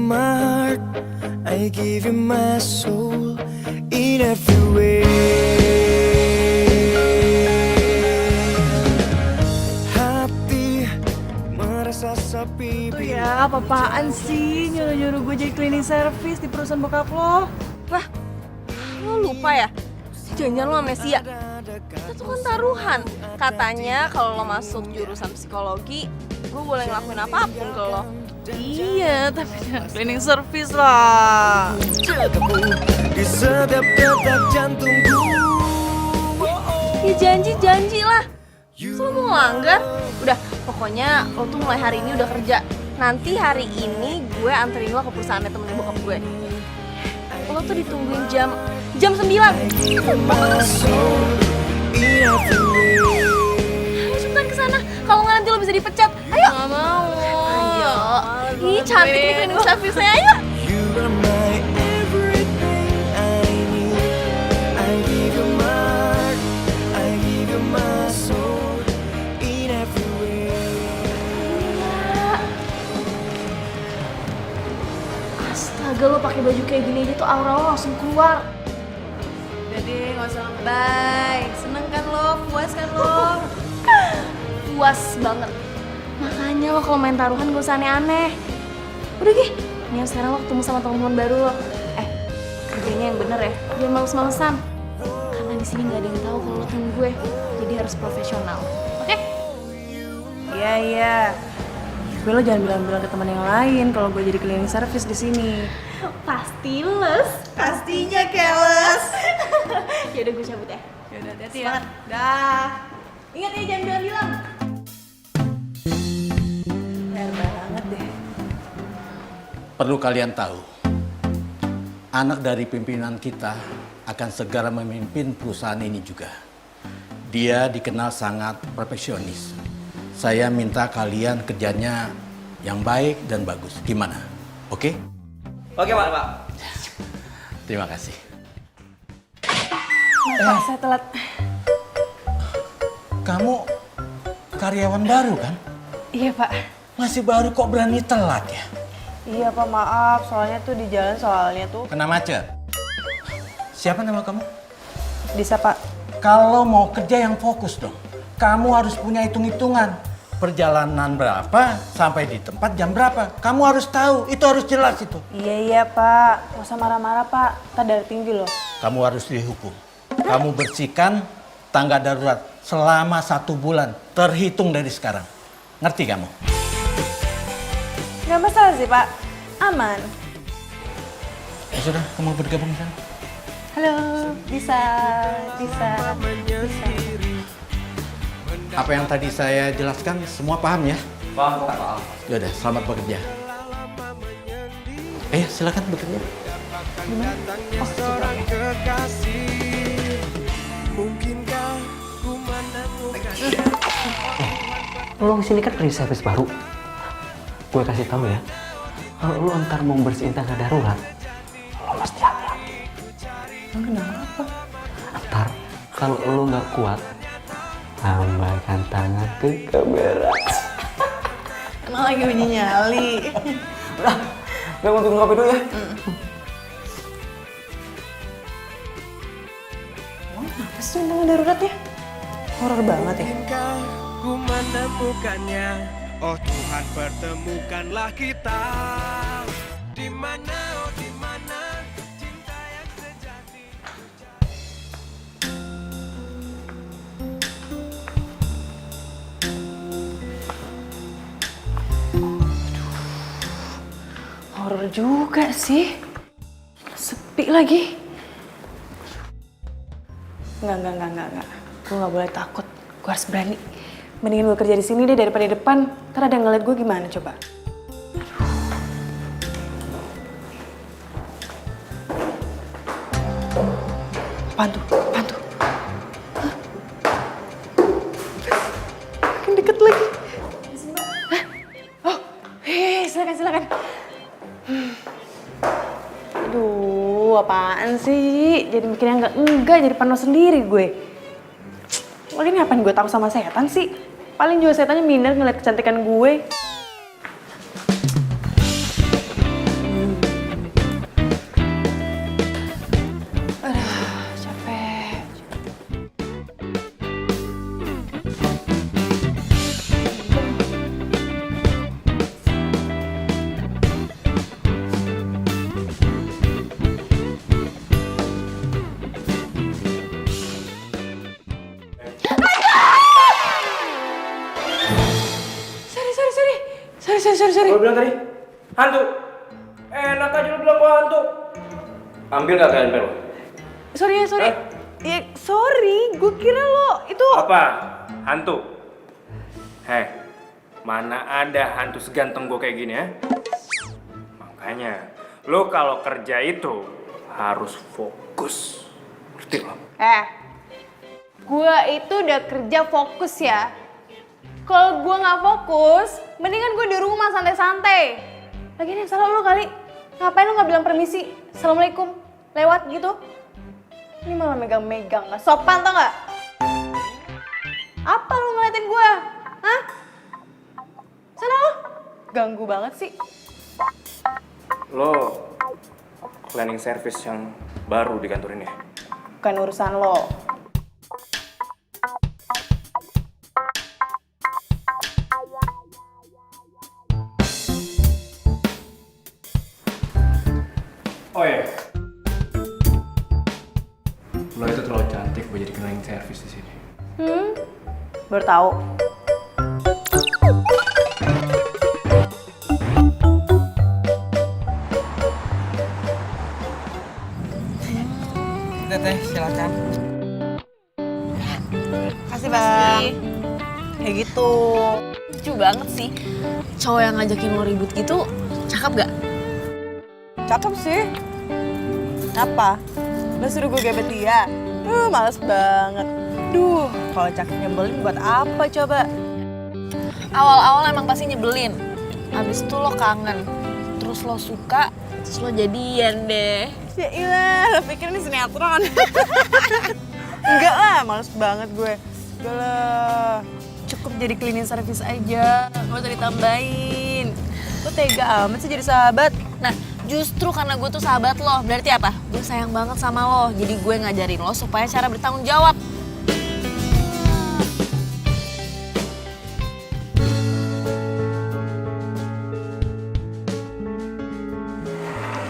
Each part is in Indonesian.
my heart, I give you my soul in every way. Hati merasa sepi. Oh ya, apa-apaan sih nyuruh-nyuruh gue jadi cleaning service di perusahaan bokap lo? Wah, lo lupa ya? Jangan-jangan lo amnesia. Kita tuh kan taruhan. Katanya kalau lo masuk jurusan psikologi, gue boleh ngelakuin apapun ke lo. Iya, tapi jangan cleaning service lah. Di setiap detak jantungku. Ya janji lah. So, lo mau ngelanggar? Udah, pokoknya lo tuh mulai hari ini udah kerja. Nanti hari ini gue anterin lo ke perusahaannya temen bokap gue. Lo tuh ditungguin jam 9. Ayo cepetan kesana. Kalau nggak nanti lo bisa dipecat. Ayo. Gak mau. Ayo. Ih cantik nih cleaning service-nya. Ayo. You are my everything I need. I give you my heart, I give you my soul in every way. Astaga, lo pakai baju kayak gini aja tuh aura lo langsung keluar. Udah deh, gak usah lebay. Seneng kan lo? Puas kan lo? Puas banget. Makanya lo kalau main taruhan gak usah aneh-aneh. Udah Gi, nih sekarang lo ketemu sama teman-teman baru lo. Kerjanya yang bener ya, jangan males-malesan. Karena di sini nggak ada yang tahu kalau lo temen gue, jadi harus profesional. Oke? Iya. Tapi lo jangan bilang-bilang ke teman yang lain kalau gue jadi cleaning service di sini. Pasti les. Pastinya keles. Ya udah gue cabut ya. Yaudah, hati-hati ya. Dah. Ingat ya jangan bilang-bilang. Bener banget deh. Perlu kalian tahu, anak dari pimpinan kita akan segera memimpin perusahaan ini juga. Dia dikenal sangat perfeksionis. Saya minta kalian kerjanya yang baik dan bagus. Gimana? Oke? Oke, Pak. Terima kasih. Maaf, saya telat. Kamu karyawan baru kan? Iya, Pak. Masih baru kok berani telat ya? Iya, Pak, maaf. Soalnya tuh di jalan soalnya tuh. Kena macet. Siapa nama kamu? Bisa, Pak. Kalau mau kerja yang fokus dong. Kamu harus punya hitung-hitungan. Perjalanan berapa, sampai di tempat jam berapa. Kamu harus tahu, itu harus jelas itu. Iya, Pak. Nggak usah marah-marah, Pak. Ntar darah tinggi loh. Kamu harus dihukum. Kamu bersihkan tangga darurat selama 1 bulan. Terhitung dari sekarang. Ngerti kamu? Nggak masalah sih, Pak. Aman. Ya sudah, kamu bergabung di sana. Halo, bisa. Apa yang tadi saya jelaskan semua paham ya? Paham, Pak. Yaudah, selamat bekerja. Silakan bekerja. Seorang kekasih, mungkinkah ku menemukan. Lo kesini kan cleaning service baru. Gue kasih tahu ya, kalau lo ntar mau bersihin tangga darurat, lo mesti hati-hati. Kenapa? Ntar kalau lo nggak kuat, tambahkan tangan ke kamera. Emang lagi bunyi nyali. Udah, gue mau bikin kopi dulu ya. Apa sih tangga darurat ya? Horor banget ya. Mungkinkah ku menemukannya? Oh Tuhan, pertemukanlah kita. Di mana, oh di mana cinta yang sejati. Horor juga sih. Sepi lagi. Enggak. Gue nggak boleh takut. Gue harus berani. Mendingan gue kerja di sini deh daripada di depan. Ntar ada yang ngeliat gue gimana coba. Apaan tuh? Hah? Makin deket lagi. Hah? Oh, silakan. Aduh, apaan sih? Jadi mikirnya enggak jadi panas sendiri gue. Lagi ngapain gue takut sama setan sih? Paling juga setannya minder ngeliat kecantikan gue. lo bilang tadi? Hantu. Enak aja lo bilang gua hantu. Ambil gak kalian pel? Sorry ya, sorry. Ya, sorry, gue kira lo itu... Apa? Hantu? Heh, mana ada hantu seganteng gua kayak gini ya? Makanya, lo kalau kerja itu harus fokus. Ngerti lo? Gue itu udah kerja fokus ya. Kalau gue nggak fokus, mendingan gue di rumah santai-santai. Lagian yang salah lo kali. Ngapain lo nggak bilang permisi? Assalamualaikum. Lewat gitu. Ini malah megang-megang, nggak sopan tau nggak? Apa lo ngeliatin gue? Hah? Sana lo. Ganggu banget sih. Lo cleaning service yang baru di kantor ini ya? Bukan urusan lo. Oh iya. Lo itu terlalu cantik buat jadi cleaning service di sini. Baru tahu. Teteh, silakan. Kasih bang. Kayak gitu. Lucu banget sih. Cowok yang ngajakin lo ribut gitu, cakep gak? Cakep sih. Apa? Lo suruh gue gebet dia? Males banget. Duh, kalau cakep nyebelin buat apa coba? Awal-awal emang pasti nyebelin. Abis itu lo kangen. Terus lo suka, terus lo jadian deh. Ya ilah, lo pikir ini sinetron? Enggak lah, males banget gue. Enggak lah. Cukup jadi cleaning service aja, gak usah ditambahin. Lo tega amat sih jadi sahabat. Nah, justru karena gue tuh sahabat lo, berarti apa? Gue sayang banget sama lo, jadi gue ngajarin lo supaya cara bertanggung jawab.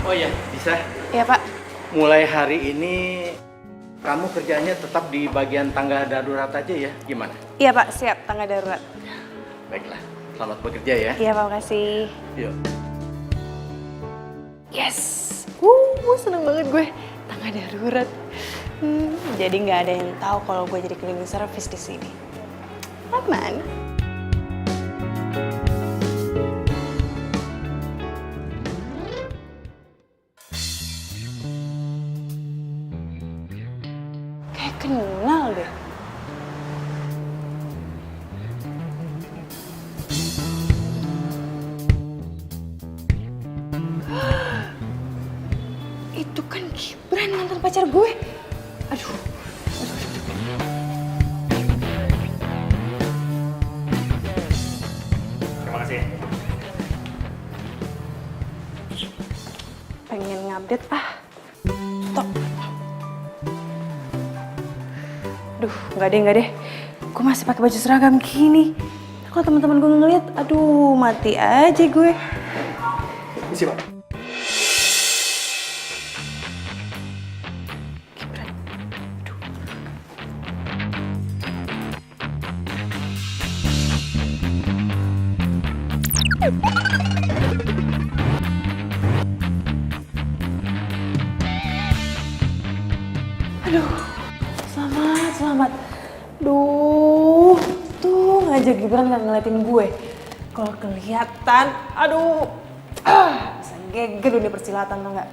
Oh iya, bisa. Iya pak. Mulai hari ini kamu kerjanya tetap di bagian tangga darurat aja ya? Gimana? Iya pak, siap. Tangga darurat. Baiklah, selamat bekerja ya. Iya pak, makasih. Yuk. Yes. Seneng banget gue. Tangga darurat. Jadi nggak ada yang tahu kalau gue jadi cleaning service di sini. Aman. Kayak kenal deh. Itu kan Gibran, mantan pacar gue. Aduh. Terima kasih. Pengen ngupdate Stop. Aduh, nggak deh. Gue masih pakai baju seragam gini. Kalau teman-teman gue ngeliat, aduh mati aja gue. Isi pak. Aduh, selamat. Duh, tuh ngajak Gibran gak ngeliatin gue. Kalau kelihatan, aduh, bisa geger dunia persilatan tau gak?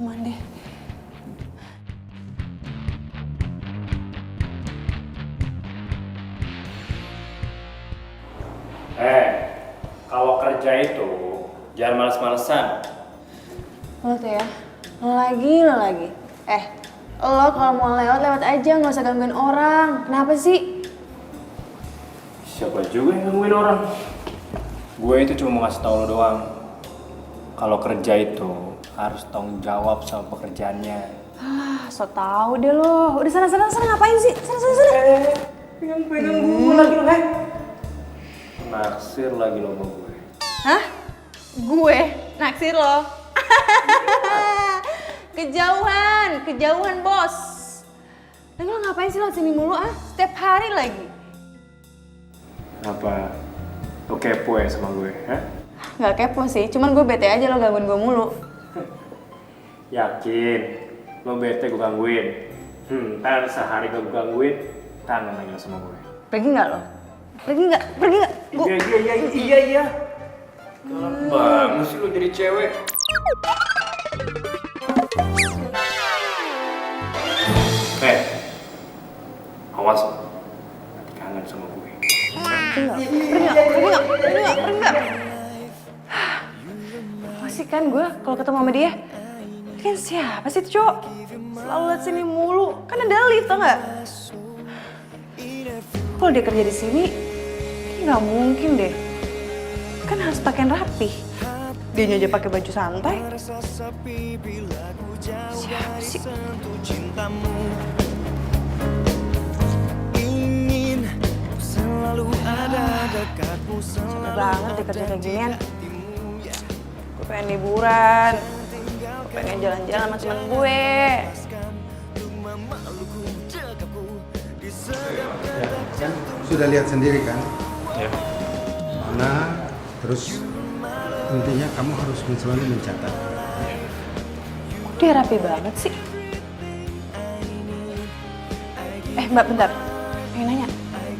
Aman deh. Kalau kerja itu jangan males-malesan. Lo tuh ya, lo lagi. Lo kalau mau lewat aja, nggak usah gangguin orang. Kenapa sih? Siapa juga yang gangguin orang? Gue itu cuma mau ngasih tau lo doang. Kalau kerja itu harus tanggung jawab sama pekerjaannya. So tau deh lo. Udah sana ngapain sih? Sana. Pegang gue lagi lo, naksir lagi lo sama gue. Hah? Gue? Naksir lo? Kejauhan bos. Lagi lo ngapain sih lo sini mulu Setiap hari lagi. Apa? Lo kepo ya sama gue, ha? Nggak kepo sih, cuman gue bete aja lo gangguin gue mulu. Yakin? Lo bete gue gangguin? Ntar sehari gue gangguin, kangen lagi lo sama gue. Pergi nggak lo? Pergi nggak? Pergi nggak? Gue Iya. Galak banget sih lo jadi cewek. Awas lo. Nanti kangen sama gue. pergi nggak? Masih kan gue kalau ketemu sama dia. Kan siapa sih itu cowok? Selalu liat sini mulu. Kan ada lift tau nggak? Kalau dia kerja di sini, kayaknya nggak mungkin deh. Kan harus pakaian rapi. Dia aja pakai baju santai. Siapa sih? Ingin selalu ada dekatmu, Capek banget deh kerja kayak ginian. Gue pengen liburan. Gue pengen jalan-jalan sama temen gue. Kan sudah lihat sendiri kan? Ya. Nah, terus intinya kamu harus selalu mencatat. Kok dia rapi banget sih? Mbak, bentar. Pengen nanya,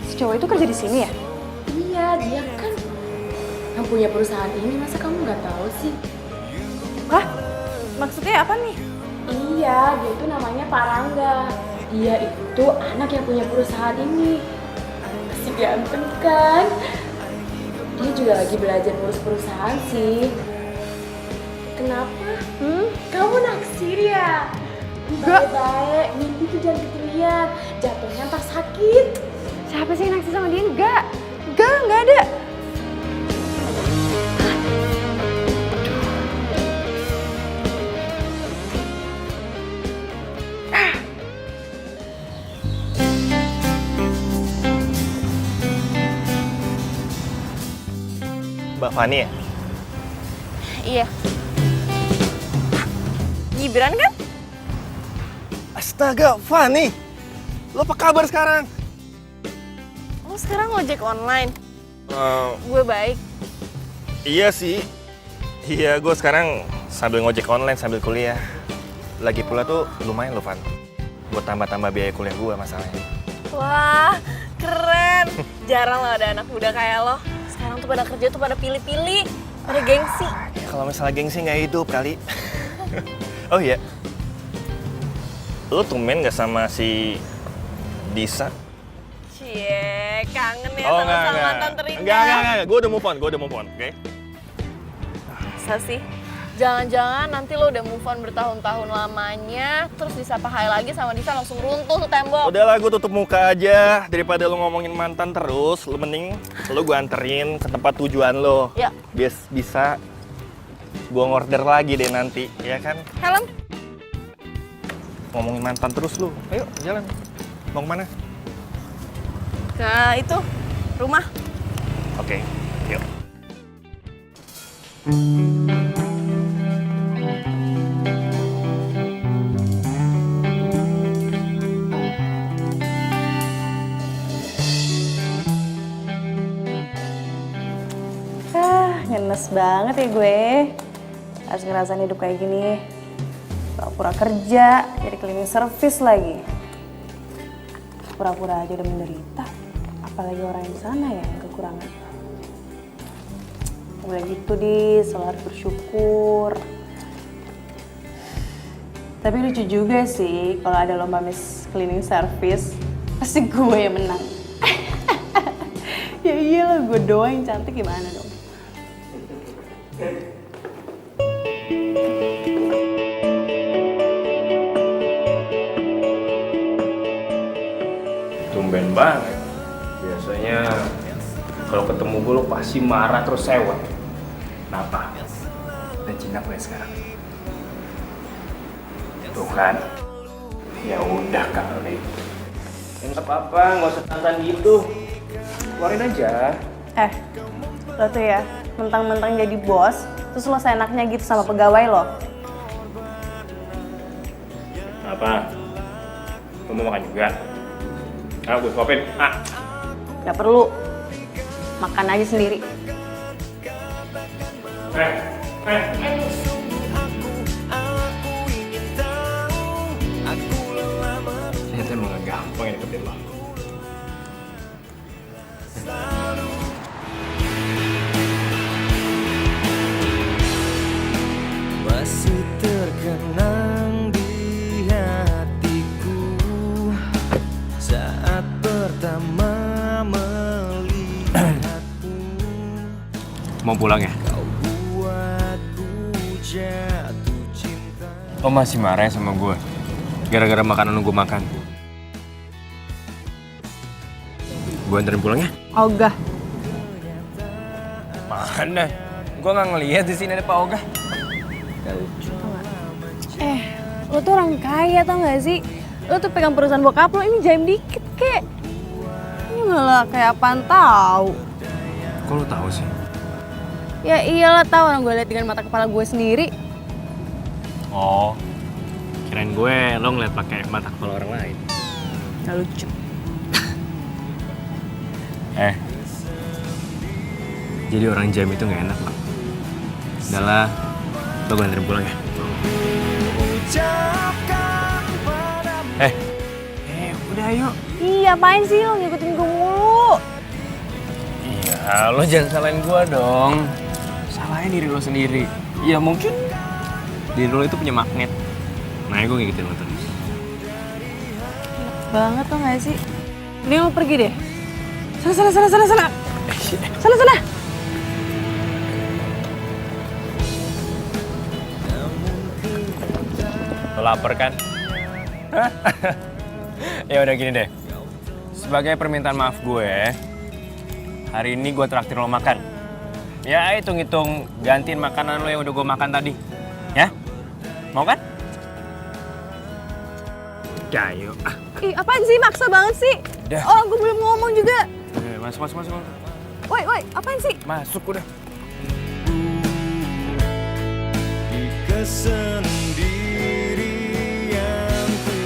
si cowok itu kerja di sini ya? Iya, dia kan yang punya perusahaan ini, masa kamu nggak tahu sih? Hah? Maksudnya apa nih? Iya, dia itu namanya Pak Rangga. Dia itu anak yang punya perusahaan ini. Masih ganteng kan? Dia juga lagi belajar ngurus perusahaan sih. Kenapa? Kamu naksir ya? Baik-baik, mimpi tuh jangan ketinggian. Jatuhnya ntar sakit. Siapa sih yang naksir sama dia? Enggak ada. Mbak Fani ya? Iya. Gibran kan? Astaga, Fani! Lo apa kabar sekarang? Lo sekarang ngojek online. Gue baik. Iya sih. Iya, gue sekarang sambil ngojek online sambil kuliah. Lagi pula tuh lumayan loh, Fan. Buat tambah-tambah biaya kuliah gue masalahnya. Wah, keren. Jarang lah ada anak muda kayak lo. Sekarang tuh pada kerja tuh pada pilih-pilih, pada gengsi. Ya, kalau misalnya gengsi nggak hidup kali. Oh iya. Lo tumben nggak sama si Disa? Cie, kangen ya Oh, sama mantan terindah. Enggak. Gue udah move on, oke? Masa sih? Jangan-jangan nanti lo udah move on bertahun-tahun lamanya, terus disapa hai lagi sama Disa langsung runtuh tuh tembok. Udahlah, gue tutup muka aja. Daripada lo ngomongin mantan terus, lo mending lo gue anterin ke tempat tujuan lo. Ya. Biar bisa gue ngorder lagi deh nanti, ya kan? Helm? Ngomongin mantan terus lo. Ayo, jalan. Mau kemana? Ke itu, rumah. Oke, yuk. Ngenes banget ya gue. Harus ngerasain hidup kayak gini. Pura-pura kerja, jadi cleaning service lagi. Pura-pura aja udah menderita. Apalagi orang di sana ya yang kekurangan. Udah gitu selalu harus bersyukur. Tapi lucu juga sih kalau ada lomba Miss Cleaning Service, pasti gue yang menang. Ya iyalah, gue doang yang cantik, gimana dong? Tumben banget. Biasanya kalau ketemu gue lo pasti marah terus sewot. Kenapa? Udah jinak gue sekarang. Tuh kan? Ya udah kali. Nggak apa-apa, nggak usah tantan gitu. Keluarin aja. Lo tuh ya, mentang-mentang jadi bos, terus lo seenaknya gitu sama pegawai lo. Apa? Lo mau makan juga? Ah, gue suapin. Ah. Gak perlu. makan aja sendiri. Ternyata emang gak gampang ya deketin lo. Masih terkenang di hatiku saat pertama melihatmu. Mau pulang ya? Kau buatku jatuh cinta. Lo masih marah ya sama gue? Gara-gara makanan gue makan. Gue anterin pulang ya? Ogah. Mana? Gue nggak ngeliat di sini ada Pak Ogah. Lo tuh orang kaya tau gak sih? Lo tuh pegang perusahaan bokap lo, ini jaim dikit kek. Ini malah kayak apaan tau. Kok lo tahu sih? Ya iyalah tahu, orang gue liat dengan mata kepala gue sendiri. Oh, kirain gue lo ngeliat pakai mata kepala orang lain. Gak lucu. Jadi orang jam itu nggak enak, Pak. Udah lah, lo gue anterin pulang ya. Udah ayo. Iya, apain sih lo ngikutin gue mulu? Iya, lo jangan salahin gue dong. Salahin diri lo sendiri. Ya mungkin diri lo itu punya magnet. Nah, gue ngikutin lo terus. Banget tau gak sih? Ini lo pergi deh. Sana. Sana. Lo lapar kan? Ya udah gini deh. Sebagai permintaan maaf gue, hari ini gue traktir lo makan. Ya hitung-hitung gantiin makanan lo yang udah gue makan tadi. Ya? Mau kan? Udah yuk. Ih, apaan sih? Maksa banget sih. Udah. Oh, gue belum ngomong juga. Masuk. Woi, apaan sih? Masuk udah. Di kesendirianku,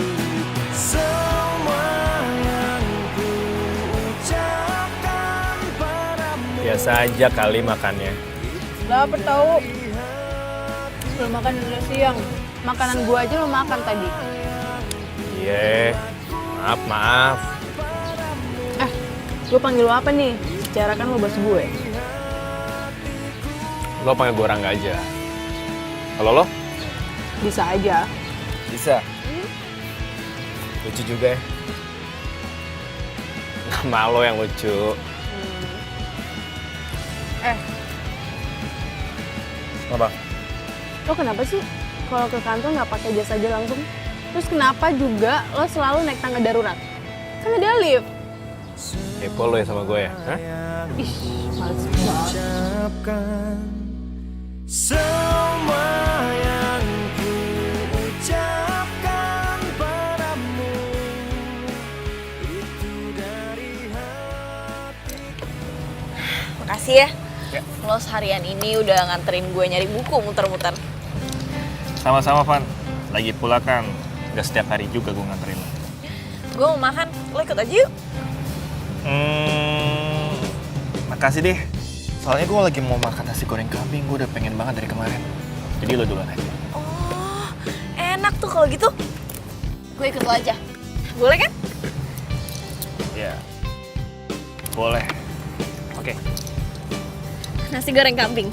semua yang ku ucapkan padamu. Biasa aja kali makannya. Lapar tau. Belum makan udah siang. Makanan gue aja lo makan tadi. Iya, maaf. Gue panggil lo apa nih? Secara kan lo bos gue. Lo panggil gue Rangga aja. Kalau lo? Bisa aja. Bisa. Lucu juga ya. Nama lo yang lucu. Apa? Lo kenapa sih kalau ke kantor nggak pakai jas aja langsung? Terus kenapa juga lo selalu naik tangga darurat? Kan ada lift. Kepo lo ya sama gue ya? Hah? Ih, males banget. Ucapkan semua yang ku ucapkan padamu, itu dari hati. Makasih ya. Lo seharian ini udah nganterin gue nyari buku muter-muter. Sama-sama, Van. Lagi pula kan, gak setiap hari juga gue nganterin lo. Gue mau makan, lo ikut aja yuk. Makasih deh. Soalnya gue lagi mau makan nasi goreng kambing, gue udah pengen banget dari kemarin. Jadi lo duluan aja. Oh, enak tuh kalau gitu. Gue ikut lo aja. Boleh kan? Ya, boleh. Oke. Nasi goreng kambing.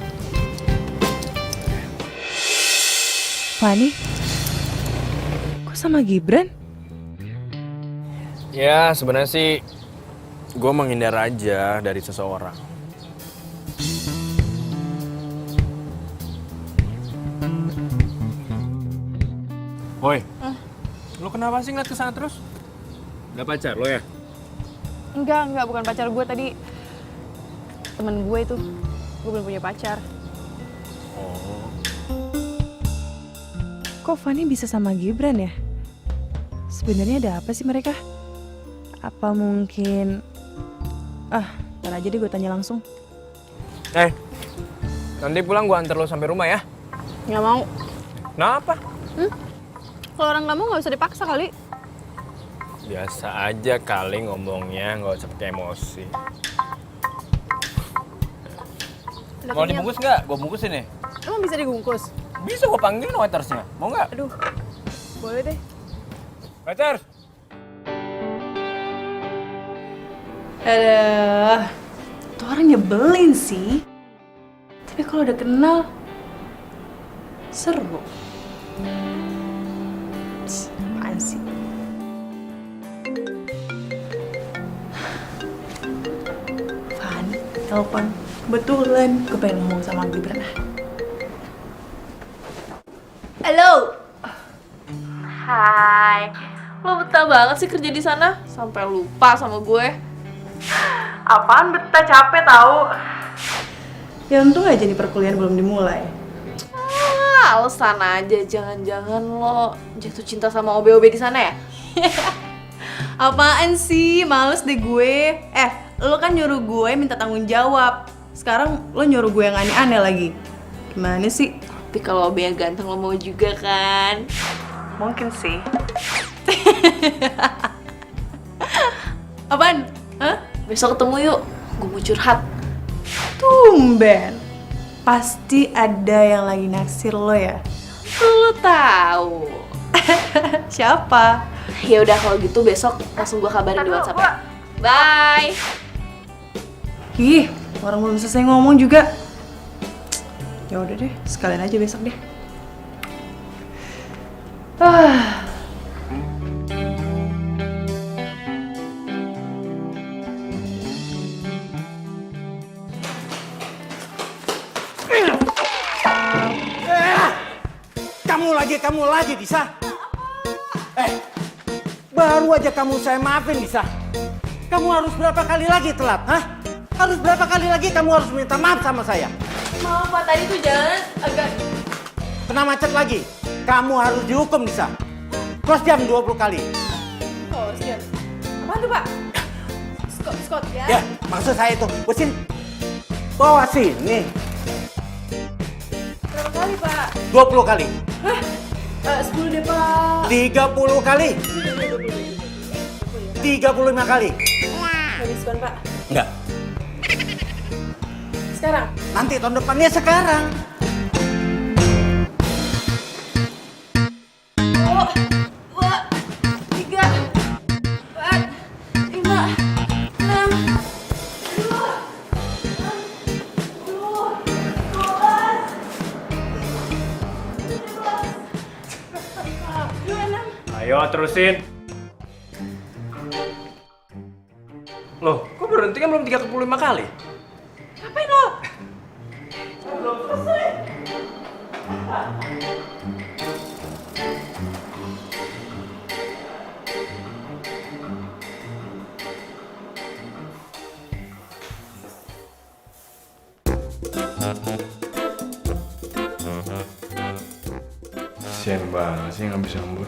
Fani, kok sama Gibran? Ya, sebenarnya sih gue menghindar aja dari seseorang. Woi, lo kenapa sih ngeliat kesana terus? Udah pacar lo ya? Enggak, bukan pacar gue tadi. Temen gue itu. Gue belum punya pacar. Oh. Kok Fani bisa sama Gibran ya? Sebenarnya ada apa sih mereka? Apa mungkin... ntar aja deh gue tanya langsung. Nanti pulang gue antar lo sampai rumah ya. Nggak mau. Kenapa? Kalau orang nggak mau nggak usah dipaksa kali. Biasa aja kali ngomongnya, nggak usah pakai emosi. Mau dibungkus nggak? Gue bungkusin nih. Emang bisa dibungkus? Bisa gue panggilin waitersnya. Mau nggak? Aduh, boleh deh. Waiters! Aduh, tuh orang nyebelin sih. Tapi kalau udah kenal, seru. Apaan sih? Van, telepon. Kebetulan gue pengen ngomong sama Gibran. Halo. Hai. Lo betah banget sih kerja di sana sampai lupa sama gue. Apaan betah, capek tahu. Ya untung aja nih perkuliahan belum dimulai. Alasan aja, jangan-jangan lo jatuh cinta sama OB-OB di sana ya? Apaan sih? Males deh gue. Lo kan nyuruh gue minta tanggung jawab. Sekarang lo nyuruh gue yang aneh-aneh lagi. Gimana sih? Tapi kalau OB yang ganteng lo mau juga kan? Mungkin sih. Apaan? Hah? Besok ketemu yuk, gue mau curhat. Tumben. Pasti ada yang lagi naksir lo ya? Lo tahu. Siapa? Ya udah kalau gitu besok langsung gue kabarin di WhatsApp ya. Bye. Ih, orang belum selesai ngomong juga. Ya udah deh, sekalian aja besok deh. Kamu lagi, Disa. Baru aja kamu saya maafin, Disa. Kamu harus berapa kali lagi telat, hah? Harus berapa kali lagi kamu harus minta maaf sama saya? Maaf Pak, tadi tuh jalan agak... Kena macet lagi. Kamu harus dihukum, Disa. Cross jam 20 kali. Oh, siap. Apaan tuh, Pak? Scott ya? Ya, maksud saya itu. Usin, bawa sini. Berapa kali, Pak? 20 kali. Hah? 10 deh, Pak. 30 kali. 35 kali. Nggak diskon, Pak. Enggak. Sekarang? Nanti tahun depannya sekarang. Oh, 2, 3, 4, 5, 6, Ayo terusin. Loh, kok berhenti kan belum 35 kali? Ngapain lo? Kasian banget sih nggak bisa ngembur.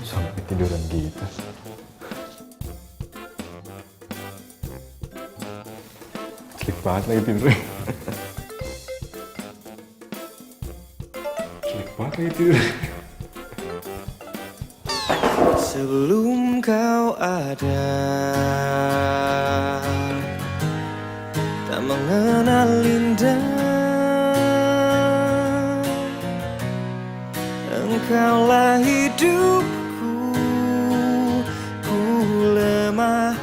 Sampai tiduran gitu. Sleep banget lagi tidurnya. Sleep banget lagi tidurnya. Sebelum kau ada, tak mengenal indah. Engkaulah hidupku, ku lemah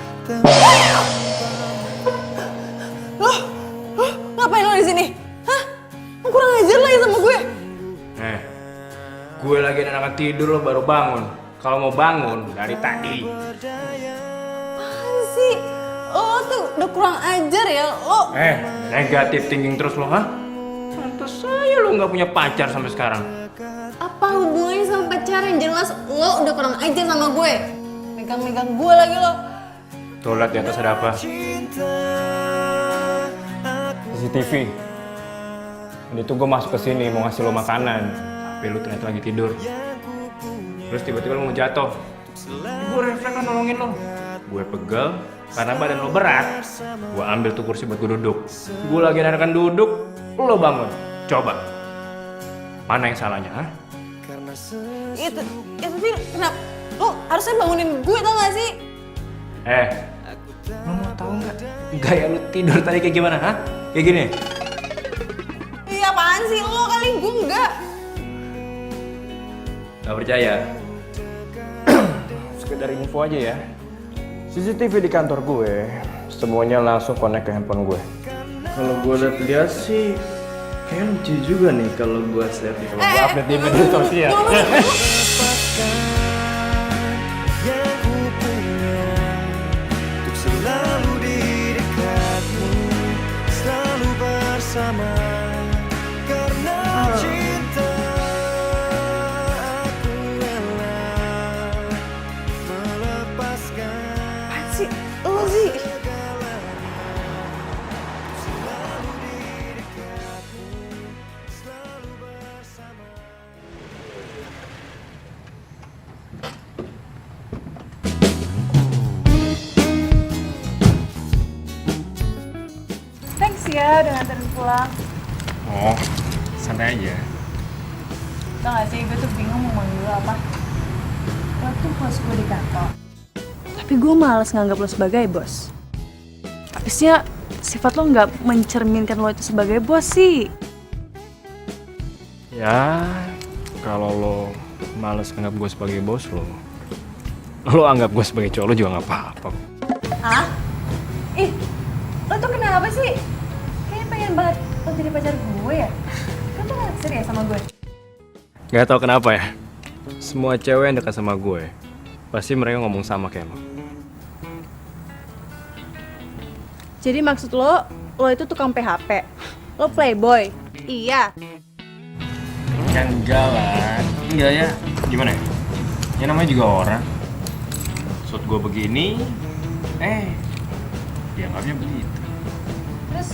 Ngapain lo di sini? Hah? Lo kurang ajar lagi sama gue. Gue lagi enak tidur, lo baru bangun. Kalau mau bangun dari tadi. Apaan sih? Lo tuh udah kurang ajar ya. Lo Negatif thinking terus lo, hah? Pantes saya lo nggak punya pacar sampai sekarang. Apa hubungannya sama pacaran? Jelas lo udah kurang ajar sama gue. Megang-megang gue lagi lo. Tuh lihat di atas ada apa? CCTV. Tadi tuh gue masuk ke sini mau ngasih lo makanan, tapi lo ternyata lagi tidur. Terus tiba-tiba lo mau jatuh. Gue refleks kan nolongin lo. Gue pegel karena badan lo berat. Gue ambil tuh kursi buat gue duduk. Gue lagi enakan duduk, lo bangun. Coba. Mana yang salahnya, ha? Ya tapi kenapa? Lo harusnya bangunin gue tau gak sih? Lo mau tahu nggak gaya lo tidur tadi kayak gimana, ha? Kayak gini. apaan sih? Lo kali gue enggak. Gak percaya? Sekedar info aja ya. CCTV di kantor gue semuanya langsung connect ke handphone gue. Kalau gue lihat sih kayak lucu juga nih kalau gue share di kalau gue update di media sosial. Yang ku punya untuk selalu di dekatmu, selalu bersama karena cinta. Aku rela melepaskan Apaan sih? Lo sih? Thanks ya udah nganterin pulang. Oh, santai aja. Tau gak sih, gue tuh bingung mau manggil lo apa. Lo tuh bos gue di kantor. Tapi gue males nganggap lo sebagai bos. Habisnya sifat lo nggak mencerminkan lo itu sebagai bos sih. Ya, kalau lo males anggap gue sebagai bos lo anggap gue sebagai cowok lo juga nggak apa-apa. Hah? Ih, lo tuh kenapa sih? Kayaknya pengen banget lo jadi pacar gue ya? Kan tuh gak naksir ya sama gue? Gak tau kenapa ya, semua cewek yang dekat sama gue pasti mereka ngomong sama kayak lo. Jadi maksud lo itu tukang PHP? Lo playboy? Iya. Ya enggak lah, enggak ya. Gimana ya? Ya namanya juga orang. Maksud gue begini, dianggapnya begitu. Terus,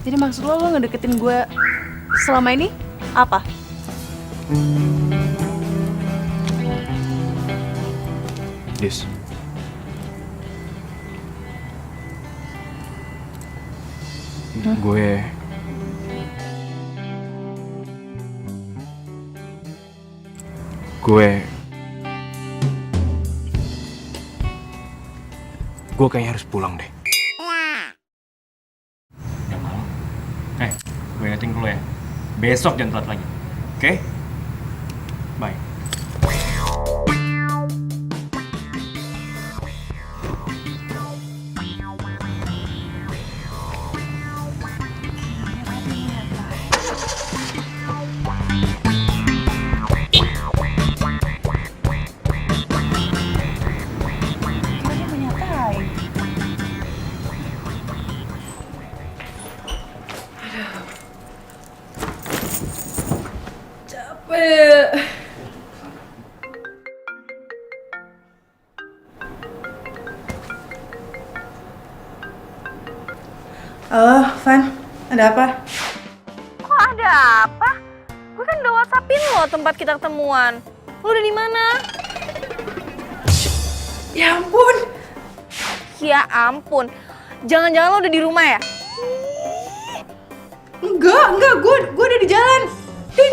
jadi maksud lo ngedeketin gue selama ini apa? Dis, gue kayaknya harus pulang deh. Udah malam. Gue ingetin dulu ya. Besok jangan telat lagi. Oke? Bye. Halo, Van. Ada apa? Kok ada apa? Gue kan udah WhatsAppin lo tempat kita ketemuan. Lo udah di mana? Ya ampun. Ya ampun. Jangan-jangan lo udah di rumah ya? Enggak, gue udah di jalan. Tin.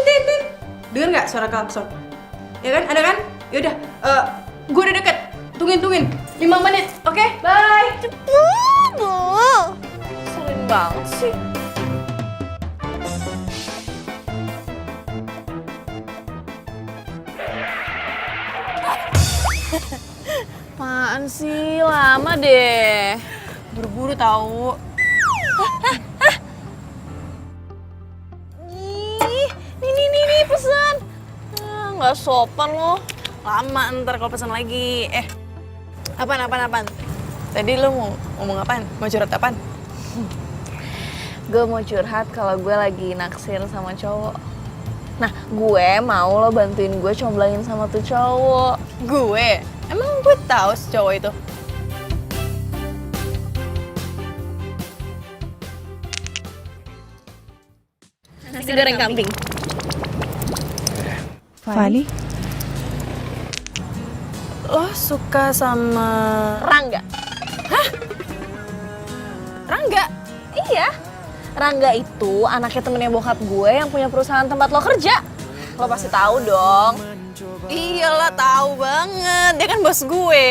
Dengar nggak suara klakson? Ya kan, ada kan? Yaudah, gue udah deket. Tungguin. 5 menit, oke? Bye. Sering banget sih. Apaan sih? Lama deh. Buru-buru tahu. Nih pesan. Nggak sopan lo. Lama ntar kalau pesan lagi. Apaan? Tadi lo mau ngomong apaan? Mau curhat apaan? Gue mau curhat kalau gue lagi naksir sama cowok. Nah, gue mau lo bantuin gue comblangin sama tuh cowok. Gue? Emang gue tahu si cowok itu? Nasi goreng kambing. Fani? Lo suka sama Rangga. Hah? Rangga? Iya. Rangga itu anaknya temennya bokap gue yang punya perusahaan tempat lo kerja. Lo pasti tahu dong. Iyalah, tahu banget. Dia kan bos gue.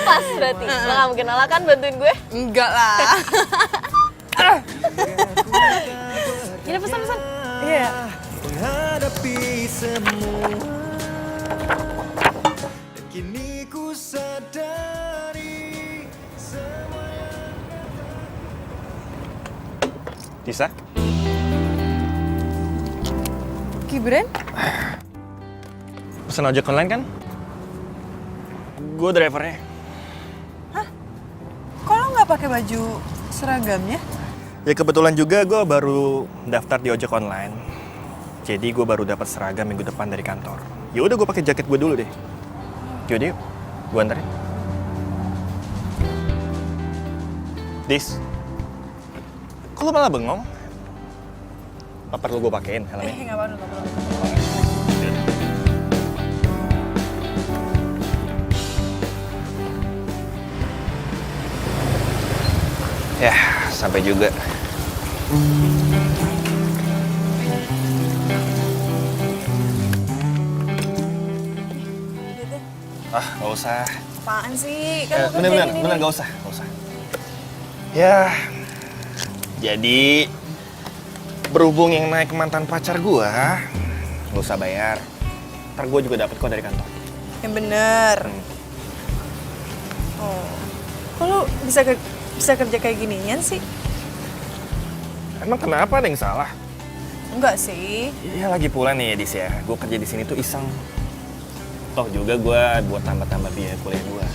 Pas berarti. Lo gak mungkin nolak kan bantuin gue? Enggak lah. Tisa? Gibran? Pesan ojek online kan? Gue drivernya. Kok lo nggak pakai baju seragamnya? Ya kebetulan juga gue baru daftar di ojek online. Jadi gue baru dapat seragam minggu depan dari kantor. Ya udah gue pakai jaket gue dulu deh. Yaudah yuk, gue anterin. Dis, kok lo malah bengong? Apa perlu gue pakein helmnya? Nggak perlu, nggak perlu. Ya, sampai juga. Nggak usah. Apaan sih? Kan lo kerja gini Bener, nih. nggak usah. Ya, jadi berhubung yang naik mantan pacar gua, nggak usah bayar. Ntar gua juga dapet kok dari kantor. Yang bener. Oh, kok lo bisa kerja kayak ginian sih? Emang kenapa, ada yang salah? Enggak sih. Iya, lagi pula nih Dis ya, gua kerja di sini tuh iseng. Toh juga gua buat tambah-tambah biaya kuliah gua.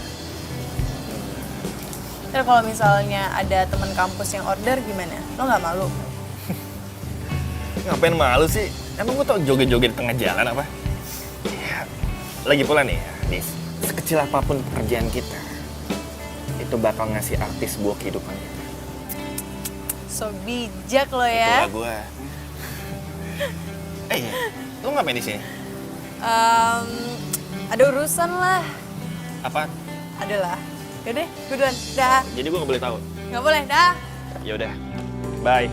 Terus kalau misalnya ada teman kampus yang order gimana? Lo nggak malu? Ngapain malu sih? Emang gua tau joget-joget di tengah jalan apa? Ya, lagi pula nih, Dis, sekecil apapun pekerjaan kita, itu bakal ngasih artis buat kehidupan kita. So bijak lo ya. Itulah gua. Lu ngapain di sini? Ada urusan lah. Apa? Adalah. Yaudah, gue duluan. Dah. Jadi gua nggak boleh tahu. Nggak boleh, dah. Ya udah. Bye.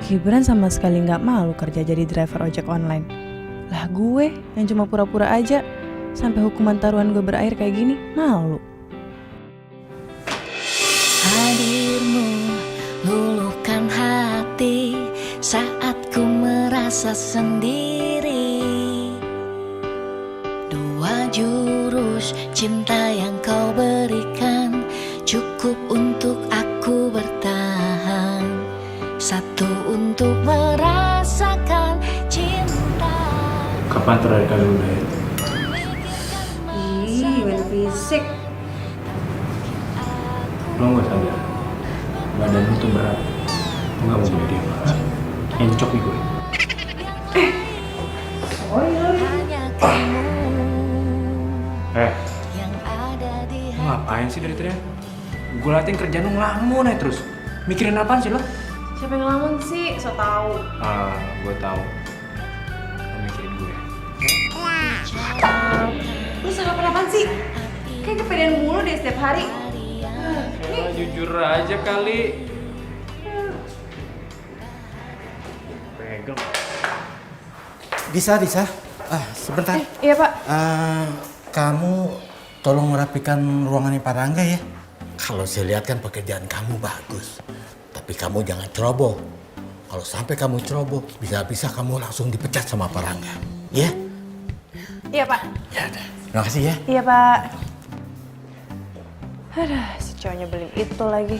Gibran sama sekali nggak malu kerja jadi driver ojek online. Lah gue yang cuma pura-pura aja sampai hukuman taruhan gue berakhir kayak gini, malu. Hadirmu luluhkan hati saat ku merasa sendiri. Dua jurus cinta yang kau berikan cukup untuk aku bertahan. Satu untuk merasakan cinta. Kapan terakhir kali lu diet? Ih, main fisik. Lo nggak sadar, badan lu tuh berat. Lo nggak mau jadi apa? Encok nih gue. Hanya kamu yang ada di Lo ngapain sih dari tadi? Gue latihan kerjaan lu ngelamun aja terus. Mikirin apaan sih lo? Siapa yang ngelamun sih? So tau. Gue tahu. Lo mikirin gue. Lu sarapan apaan sih? Kayak kepedean mulu deh setiap hari. Jujur aja kali. Pegel. Disa. Sebentar. Iya pak. Kamu tolong merapikan ruangannya Pak Rangga ya. Kalau saya lihat kan pekerjaan kamu bagus. Tapi kamu jangan ceroboh. Kalau sampai kamu ceroboh, bisa-bisa kamu langsung dipecat sama Pak Rangga. Ya? Iya pak. Ya udah. Terima kasih ya. Iya pak. Aduh, si cowoknya beli itu lagi.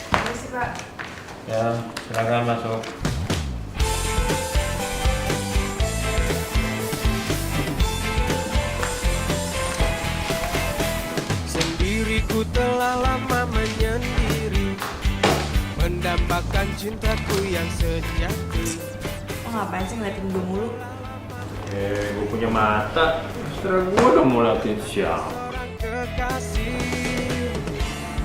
Terima kasih pak. Ya, silakan masuk. Sendiriku telah lama menyendiri, mendambakan cintaku yang sejati. Lo ngapain sih ngeliatin gue mulu? Gue punya mata. Setelah gue udah mau latihan siapa? Kekasih,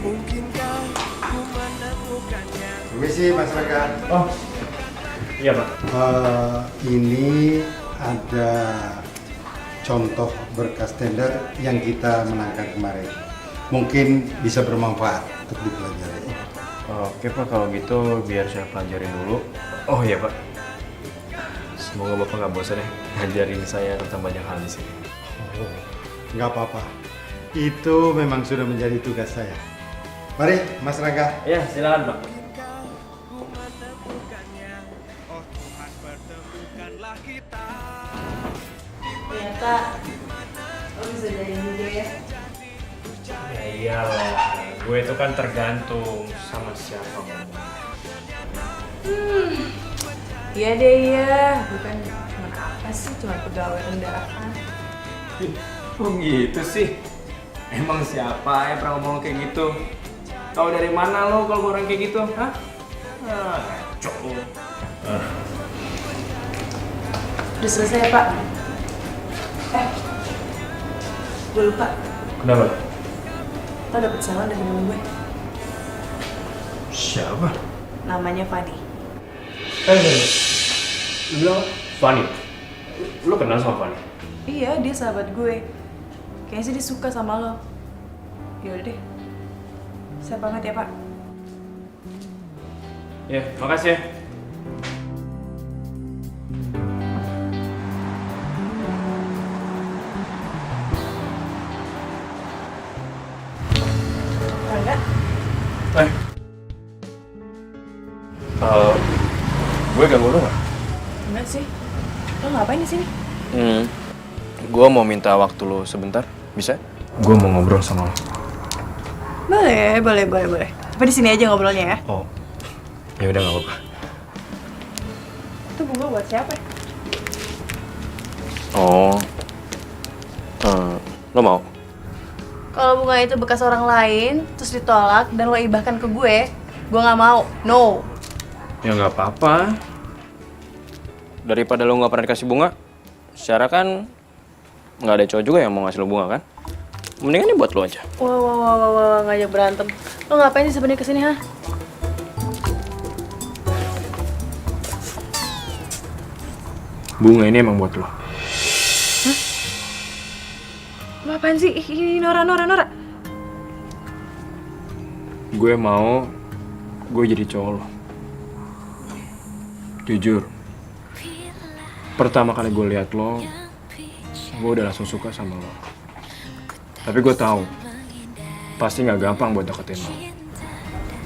mungkinkah ku menemukannya? Permisi Mas Raka. Oh, iya pak. Ini ada contoh berkas tender yang kita menangkan kemarin. Mungkin bisa bermanfaat untuk dipelajari. Oke pak, kalau gitu biar saya pelajarin dulu. Oh iya pak. Semoga bapak nggak bosan ya ngajarin saya tentang banyak hal di sini. Nggak apa-apa. Itu memang sudah menjadi tugas saya. Mari Mas Raka. Ya, silakan pak. Ternyata lo bisa jadiin juga ya. Ya iyalah, gue itu kan tergantung sama siapa ngomong. Iya deh iya, bukan cuma apa sih, cuma pegawai rendahan. Kok gitu sih? Emang siapa yang pernah ngomong kayak gitu? Tahu dari mana lo kalau orang kayak gitu? Hah? Ngaco lo. Udah selesai ya Pak? Gue lupa. Kenapa? Lo dapet salam dari temen gue. Siapa? Namanya Fanny. Lu bilang Fanny? Lu kenal sama Fanny? Iya, dia sahabat gue. Kayaknya sih dia suka sama lo. Yaudah deh. Saya pamit ya Pak. Ya, makasih ya. Rangga? Gue ganggu lu nggak? Enggak sih. Lo ngapain di sini? Gue mau minta waktu lo sebentar, bisa? Gue mau ngobrol sama lo. Boleh. Tapi di sini aja ngobrolnya ya. Oh, ya udah nggak apa-apa. Itu bunga buat siapa? Oh, lo mau? Kalau bunga itu bekas orang lain, terus ditolak dan lo ibahkan ke gue nggak mau. No. Ya nggak apa-apa. Daripada lo nggak pernah dikasih bunga, secara kan nggak ada cowok juga yang mau ngasih lo bunga kan? Mendingan ini buat lo aja. Wah, ngajak berantem. Lo ngapain sih sebenarnya kesini, ha? Bunga ini emang buat lo. Hah? Lo apaan sih? Ih, Nora. Gue mau gue jadi cowok lo. Jujur, pertama kali gue lihat lo, gue udah langsung suka sama lo. Tapi gue tahu pasti nggak gampang buat deketin lo.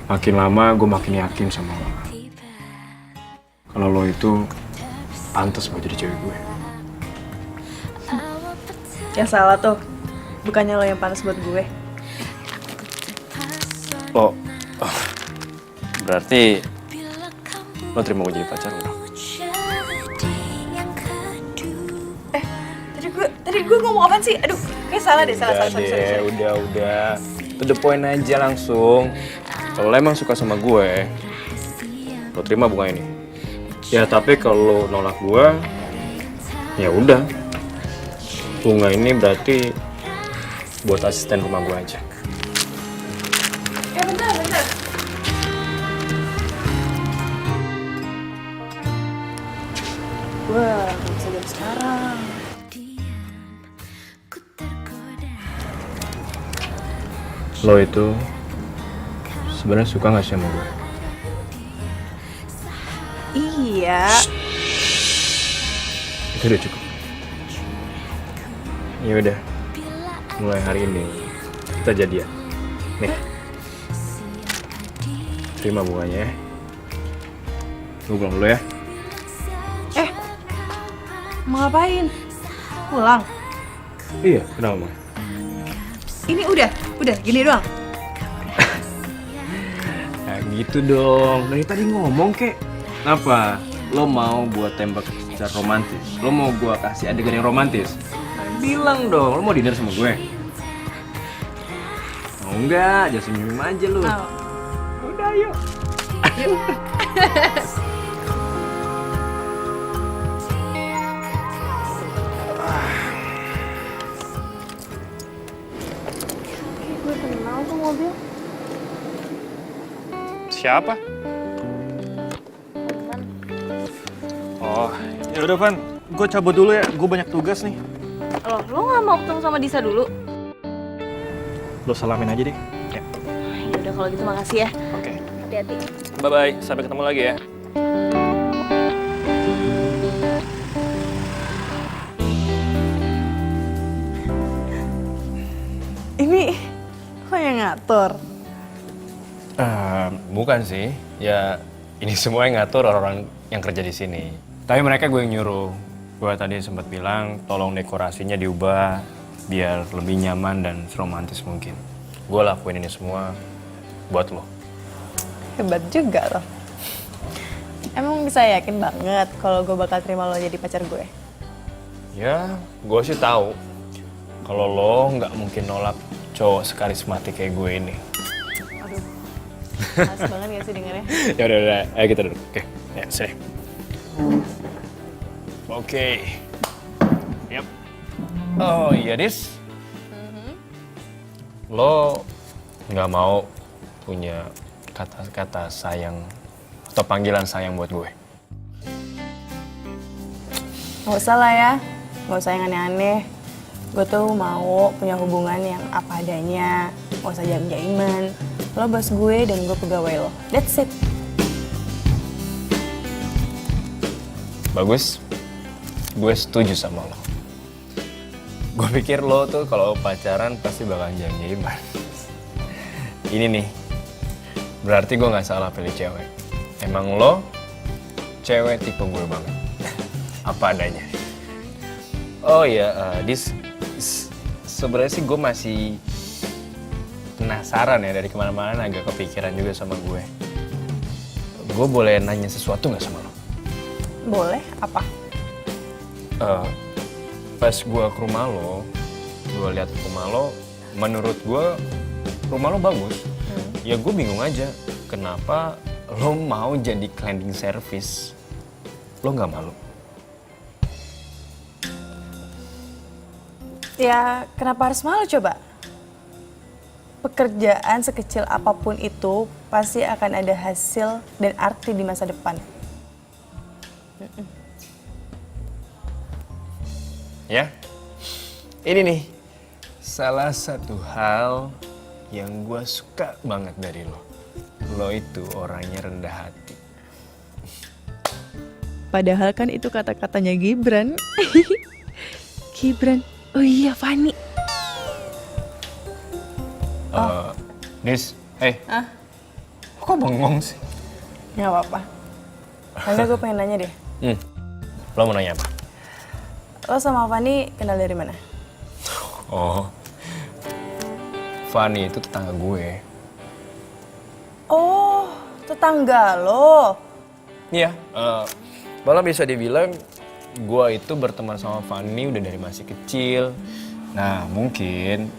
Makin lama gue makin yakin sama lo. Kalau lo itu pantas buat jadi cewek gue. Yang salah tuh, bukannya lo yang pantas buat gue. Oh, berarti lo terima gue jadi pacar lo dong? Tadi gue ngomong apaan sih? Aduh, kayak salah deh, salah. Udah. To the point aja langsung. Kalau lo emang suka sama gue, lo terima bunga ini. Ya tapi kalau lo nolak gue, ya udah. Bunga ini berarti buat asisten rumah gue aja. Bentar. Gue gak bisa jam sekarang. Lo itu sebenarnya suka nggak sih sama gue? Iya. Itu udah cukup. Ya udah, mulai hari ini kita jadian. Nih, terima bunganya ya. Gue pulang dulu ya. Mau ngapain? Pulang? Iya, kenapa Mang? Ini udah gini doang. Nah gitu dong, dari tadi ngomong kek. Apa? Lo mau buat tembak secara romantis? Lo mau gua kasih adegan yang romantis? Bilang dong, lo mau dinner sama gue? Mau enggak? Jangan senyum aja lo. Udah yuk. Gue kenal tuh mobil. Siapa? Oh, ya udah Van, gue cabut dulu ya. Gue banyak tugas nih. Lo nggak mau ketemu sama Disa dulu? Lo salamin aja deh. Ya. Ya udah kalau gitu makasih ya. Oke. Hati-hati. Bye-bye, sampai ketemu lagi ya. Ini lo yang ngatur? Bukan sih. Ya ini semua yang ngatur orang-orang yang kerja di sini. Tapi mereka gue yang nyuruh Gue tadi sempat bilang tolong dekorasinya diubah biar lebih nyaman dan seromantis mungkin. Gue lakuin ini semua buat lo. Hebat juga loh. Emang bisa yakin banget kalau gue bakal terima lo jadi pacar gue? Ya, gue sih tahu kalau lo nggak mungkin nolak cowok sekarismatik kayak gue ini. Aduh, males banget gak sih dengernya? Ya udah, ayo kita duduk. Oke, ya sini. Oke. Yap. Oh iya, Dis. Lo nggak mau punya kata-kata sayang atau panggilan sayang buat gue? Gak usah lah ya, gak usah yang aneh-aneh. Gue tuh mau punya hubungan yang apa adanya, gak usah jaim-jaiman. Lo bos gue dan gue pegawai lo, that's it. Bagus, gue setuju sama lo. Gue pikir lo tuh kalau pacaran pasti bakalan jaim-jaiman. Ini nih, berarti gue nggak salah pilih cewek. Emang lo cewek tipe gue banget. Apa adanya. Oh iya, Dis, sebenarnya sih gue masih penasaran ya, dari kemana-mana agak kepikiran juga sama gue. Gue boleh nanya sesuatu nggak sama lo? Boleh, apa? Pas gue ke rumah lo, gue lihat rumah lo, menurut gue rumah lo bagus. Ya gue bingung aja, kenapa lo mau jadi cleaning service? Lo nggak malu? Ya, kenapa harus malu coba? Pekerjaan sekecil apapun itu pasti akan ada hasil dan arti di masa depan. Ya, ini nih salah satu hal yang gue suka banget dari lo. Lo itu orangnya rendah hati. Padahal kan itu kata-katanya Gibran. Gibran, oh iya Fani. Nis, kok bengong sih? Gak apa-apa. Karena gue pengen nanya deh. Lo mau nanya apa? Lo sama Fani kenal dari mana? Oh, Fani itu tetangga gue. Oh, tetangga lo. Iya, malah bisa dibilang gue itu berteman sama Fani udah dari masih kecil. Nah, mungkin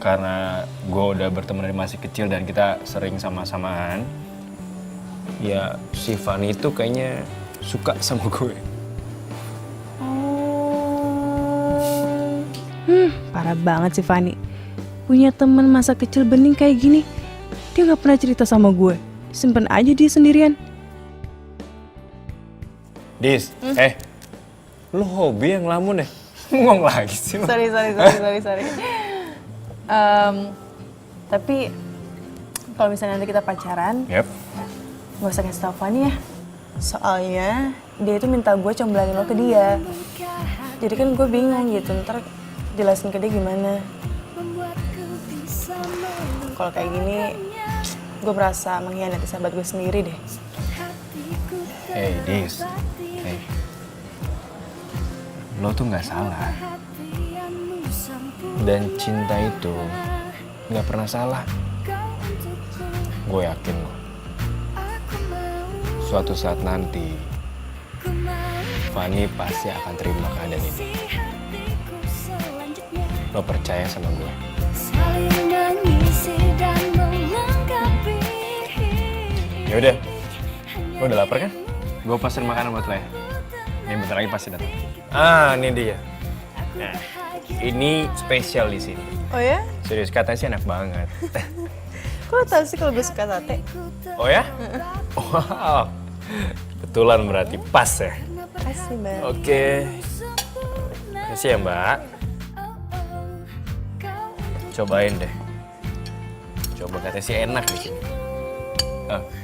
karena gue udah berteman dari masih kecil dan kita sering sama-samaan, ya si Fani itu kayaknya suka sama gue. Parah banget sih Fani. Punya temen masa kecil bening kayak gini. Dia gak pernah cerita sama gue. Simpen aja dia sendirian. Dis, lu hobi yang ngelamun ya? Ngomong lagi sih lu. Sorry. Tapi kalau misalnya nanti kita pacaran, Yap. gak usah kasih tau Fani ya. Soalnya dia itu minta gue comblanin lo ke dia. Jadi kan gue bingung gitu, ntar jelasin ke dia gimana. Kalau kayak gini, gue merasa mengkhianati sahabat gue sendiri deh. Hey Dis, lo tuh nggak salah. Dan cinta itu nggak pernah salah. Gue yakin lo. Suatu saat nanti, Fani pasti akan terima keadaan ini. Lo percaya sama gue? Ya udah, lo udah lapar kan? Gue pesen makanan buat lo ya. Ini bentar lagi pasti datang. Ah, ini dia. Nah, ini spesial di sini. Oh ya? Serius, katanya sih enak banget. Kok lo tau sih kalau gue suka sate? Oh ya? Wow, kebetulan berarti pas ya. Kasih Mbak. Oke. Kasih ya Mbak. Cobain deh. Coba katanya sih enak di sini.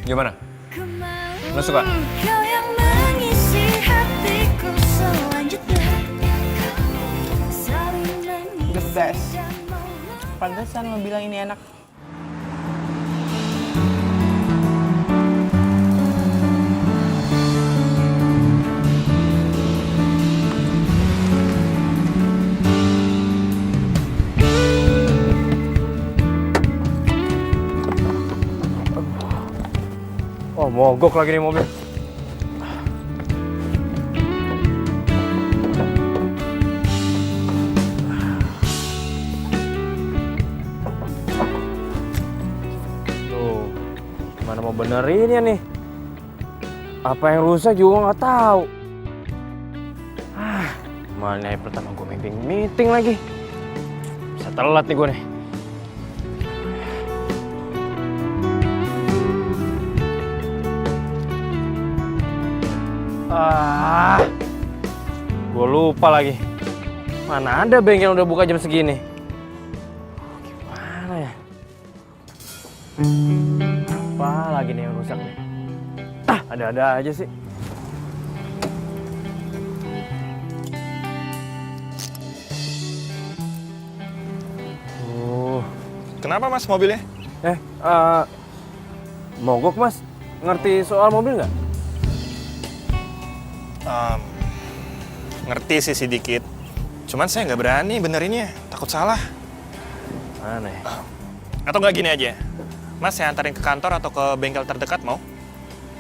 Gimana? Lo suka? The best. Pantesan lo bilang ini enak. Mogok lagi nih mobil. Tuh, gimana mau benerinnya nih? Apa yang rusak juga nggak tahu. Mana yang pertama gue meeting lagi. Bisa telat nih gue nih. Gue lupa lagi. Mana ada bengkel udah buka jam segini? Gimana ya? Apa lagi nih yang rusak nih? Ada-ada aja sih. Kenapa mas mobilnya? Mogok mas. Ngerti soal mobil nggak? Ngerti sih sedikit. Cuman saya nggak berani benerinnya, takut salah. Mana ya? Atau nggak gini aja, mas saya antarin ke kantor atau ke bengkel terdekat mau?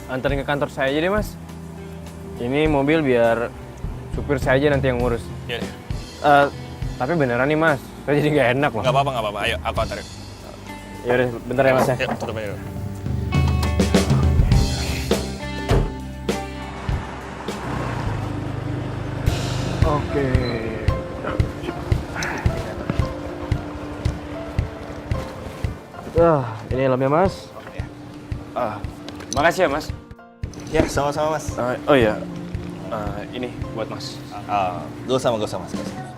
Anterin ke kantor saya aja deh mas. Ini mobil biar supir saya aja nanti yang ngurus. Iya deh. Tapi beneran nih mas, saya jadi nggak enak loh. Nggak apa-apa. Ayo, aku antarin. Yaudah, bentar ya mas ya. Yuk, tutup aja dulu. Oke. Ini helmnya mas. Makasih ya mas. Ya, sama-sama mas. Oh iya, ini buat mas. Gak usah mas.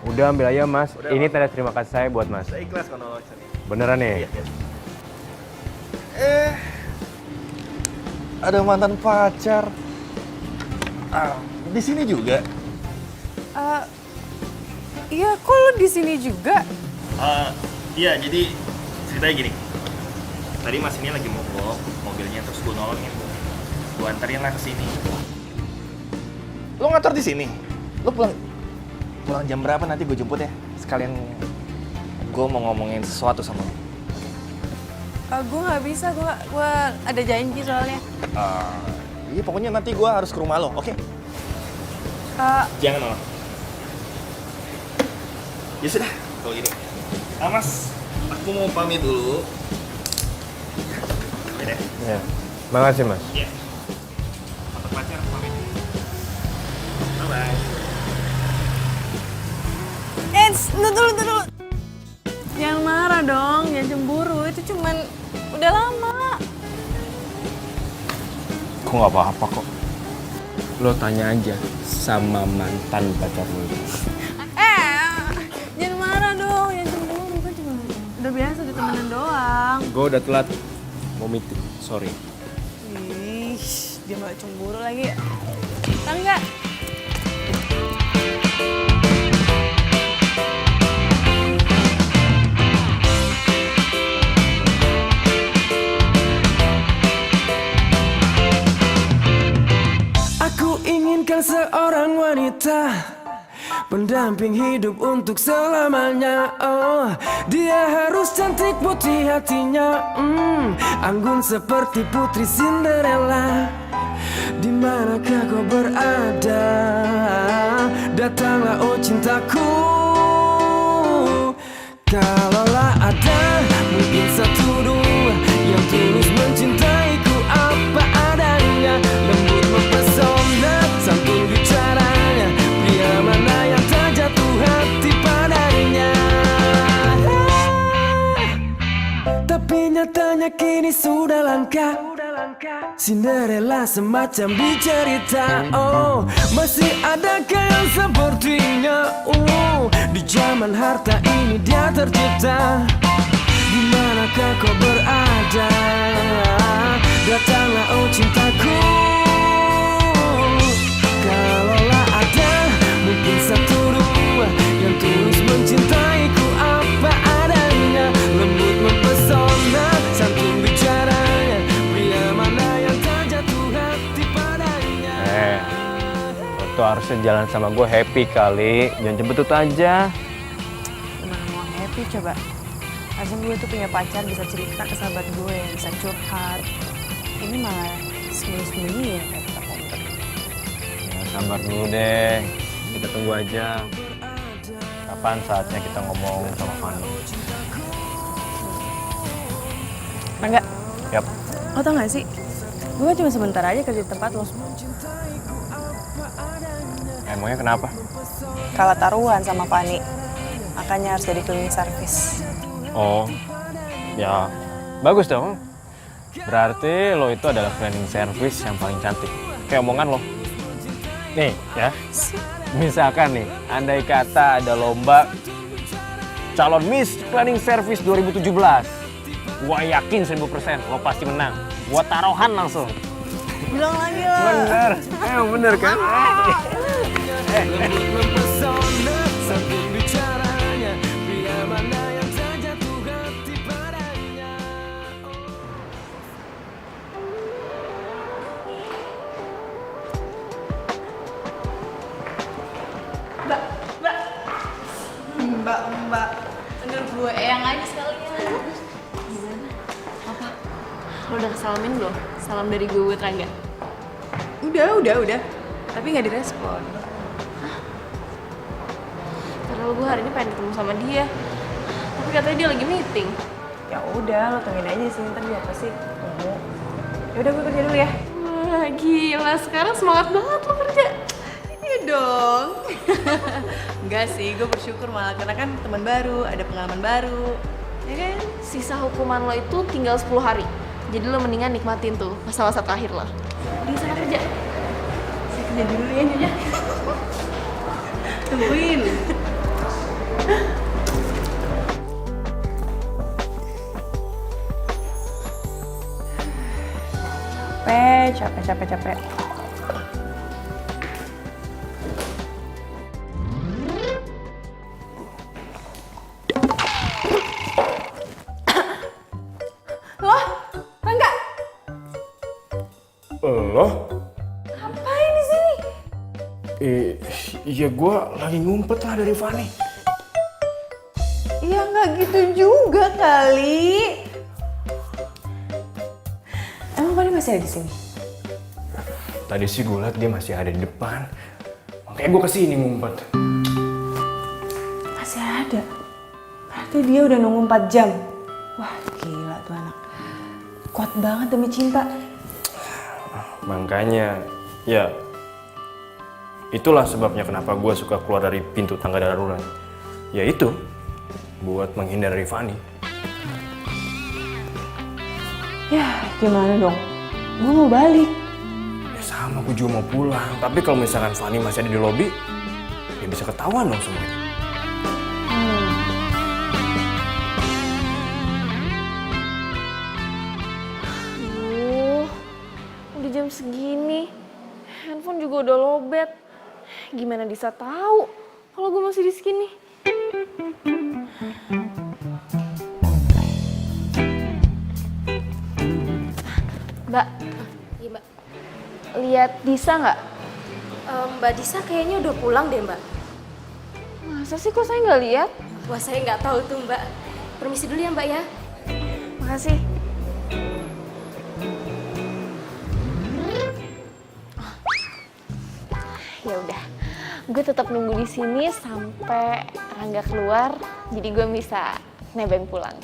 Udah ambil aja mas. Ini tanda terima kasih saya buat mas. Saya ikhlas kalau Beneran nih? Ada mantan pacar. Di sini juga. Iya, kok lu di sini juga? Iya, jadi ceritanya gini. Tadi mas ini lagi mogok mobilnya, terus gue nolongin. Gue anterin lah ke sini. Lo ngantor di sini? Lo pulang jam berapa nanti gue jemput ya? Sekalian gue mau ngomongin sesuatu sama lo. Gue nggak bisa, gue ada janji soalnya. Iya, pokoknya nanti gue harus ke rumah lo, oke? Jangan nolak. Ya sudah, kalau gini. Mas, aku mau pamit dulu. Iya. Makasih mas. Iya. Mantan pacar, pamit. Bye-bye. Tunggu. Jangan marah dong, jangan cemburu. Itu cuman udah lama. Kok nggak apa-apa kok. Lo tanya aja sama mantan pacar lo. Jangan marah dong, jangan cemburu. Kan cuma udah biasa ditemenin doang. Gue udah telat mau meeting, sorry. Ih, dia malah cemburu lagi. Tahu nggak? Aku inginkan seorang wanita pendamping hidup untuk selamanya. Oh, dia harus cantik putih hatinya, anggun seperti putri Cinderella. Di manakah kau berada? Datanglah oh cintaku. Kalaulah ada mungkin satu dua yang tulus mencintaiku apa adanya, lembut mempesona, santun bicaranya, pria mana yang tak jatuh hati padanya. Tapi nyatanya kini sudah langka. Cinderella semacam di cerita. Oh, masih adakah yang sepertinya? Di zaman harta ini dia tercipta. Di manakah kau berada? Datanglah oh cintaku. Kalaulah ada mungkin satu dua yang tulus mencintaiku apa adanya, lembut mempesona, santun bicaranya, pria mana yang tak jatuh hati padanya. Lo tuh harusnya jalan sama gue happy kali, jangan jemput aja. Gimana mau happy coba? Harusnya gue tuh punya pacar bisa cerita ke sahabat gue, bisa curhat. Ini malah sembunyi-sembunyi ya kayak kita komplek. Ya, sabar dulu deh. Kita tunggu aja. Kapan saatnya kita ngomong sama Fanny? Rangga, Yap. lo tau gak sih? Gue cuma sebentar aja kerja di tempat lo. Emangnya kenapa? Kalah taruhan sama Fanny. Makanya harus jadi cleaning service. Oh, ya bagus dong. Berarti lo itu adalah cleaning service yang paling cantik. Kayak omongan lo. Nih ya, misalkan nih, andai kata ada lomba calon Miss Cleaning Service 2017. Gua yakin 1000% lo pasti menang. Gua taruhan langsung. Bilang lagi lah. Bener, bener kan? Mempesona sambil bicaranya, pria mana yang tak jatuh hati padanya. Mbak. Bener gue eyang aja sekalian. Lo udah kesalamin belum? Salam dari gue buat Rangga. Udah. Tapi nggak direspon. Padahal gue hari ini pengen ketemu sama dia. Tapi katanya dia lagi meeting. Ya udah, lo tungguin aja sih, ntar dia pasti tunggu. Ya udah gue kerja dulu ya. Wah gila, sekarang semangat banget lo kerja. Iya dong. Enggak sih, gue bersyukur malah karena kan teman baru, ada pengalaman baru. Ya kan? Sisa hukuman lo itu tinggal 10 hari. Jadi lo mendingan nikmatin tuh masa-masa terakhir lo. Di sana kerja. Saya kerja dulu ya Nyonya. Tungguin. Capek. Loh, Rangga, Lo? ngapain di sini? Iya gue lagi ngumpet lah dari Fanny. Ya nggak gitu juga kali. Emang Fanny masih ada di sini? Tadi sih gue liat dia masih ada di depan. Makanya gue kesini ngumpet. Masih ada. Berarti dia udah nunggu 4 jam. Wah, gila tuh anak. Kuat banget demi cinta. Makanya, ya itulah sebabnya kenapa gue suka keluar dari pintu tangga darurat. Ya itu, buat menghindar dari Fanny. Ya, gimana dong? Gue mau balik. Ya sama, gue juga mau pulang. Tapi kalau misalkan Fanny masih ada di lobi, ya bisa ketahuan dong semuanya. Udah jam segini, handphone juga udah lobet. Gimana bisa tahu kalau gue masih di sini? Mbak, Iya mbak. lihat Disa nggak? Mbak Disa kayaknya udah pulang deh mbak. Masa sih kok saya nggak lihat? Wah saya nggak tahu tuh mbak. Permisi dulu ya mbak ya. Makasih. Ya udah, gue tetap nunggu di sini sampai Rangga keluar, jadi gue bisa nebeng pulang.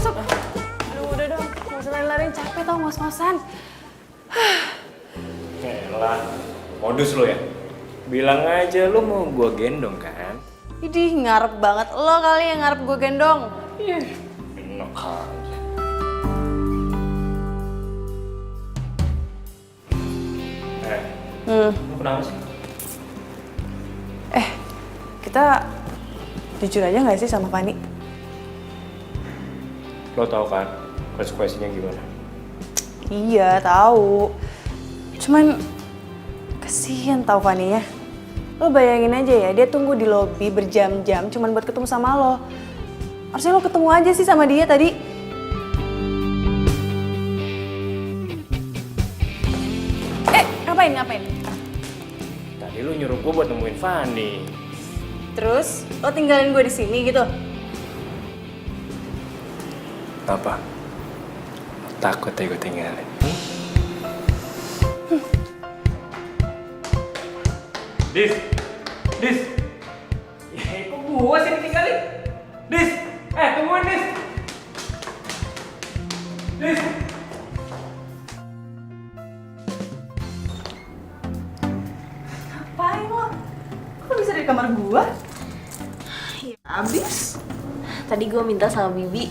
Stop. Aduh, udah dong. Nggak usah lari-lari, capek tau ngos-ngosan. Elah, modus lo ya? Bilang aja lo mau gue gendong kan? Idih, ngarep banget lo kali yang ngarep gue gendong. Enak aja. Lo kenapa sih? Kita jujur aja nggak sih sama Fanny? Lo tau kan konsekuensinya gimana? Iya, tahu. Cuman kasihan tau Fanny ya. Lo bayangin aja ya, dia tunggu di lobi berjam-jam cuman buat ketemu sama lo. Harusnya lo ketemu aja sih sama dia tadi. Ngapain? Tadi lu nyuruh gue buat nemuin Fanny. Terus lo tinggalin gue di sini gitu? Apa? Takut ya gue tinggalin. Dis! Ya, kok gue sih ditinggalin? Dis! Tungguin, Dis! Dis! Ngapain lo? Kok bisa di kamar gue? Ya abis. Tadi gue minta sama Bibi,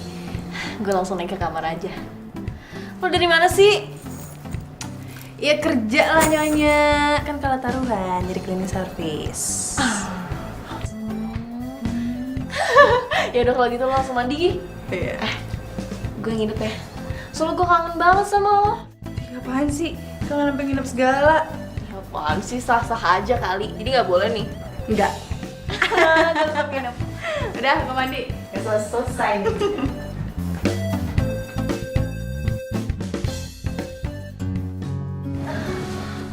gue langsung naik ke kamar aja. Lo dari mana sih? Ya kerja lah nyonya, kan kalah taruhan jadi cleaning service. Ya udah kalau gitu lo langsung mandi Gi. Iya. Gue nginep ya. Soalnya gue kangen banget sama lo. Ngapain sih? Kalian sampai nginep segala? Ya apaan sih, sah-sah aja kali. Jadi gak boleh nih. Enggak. Tetap nginep. Udah, gue mandi. Gak selesai.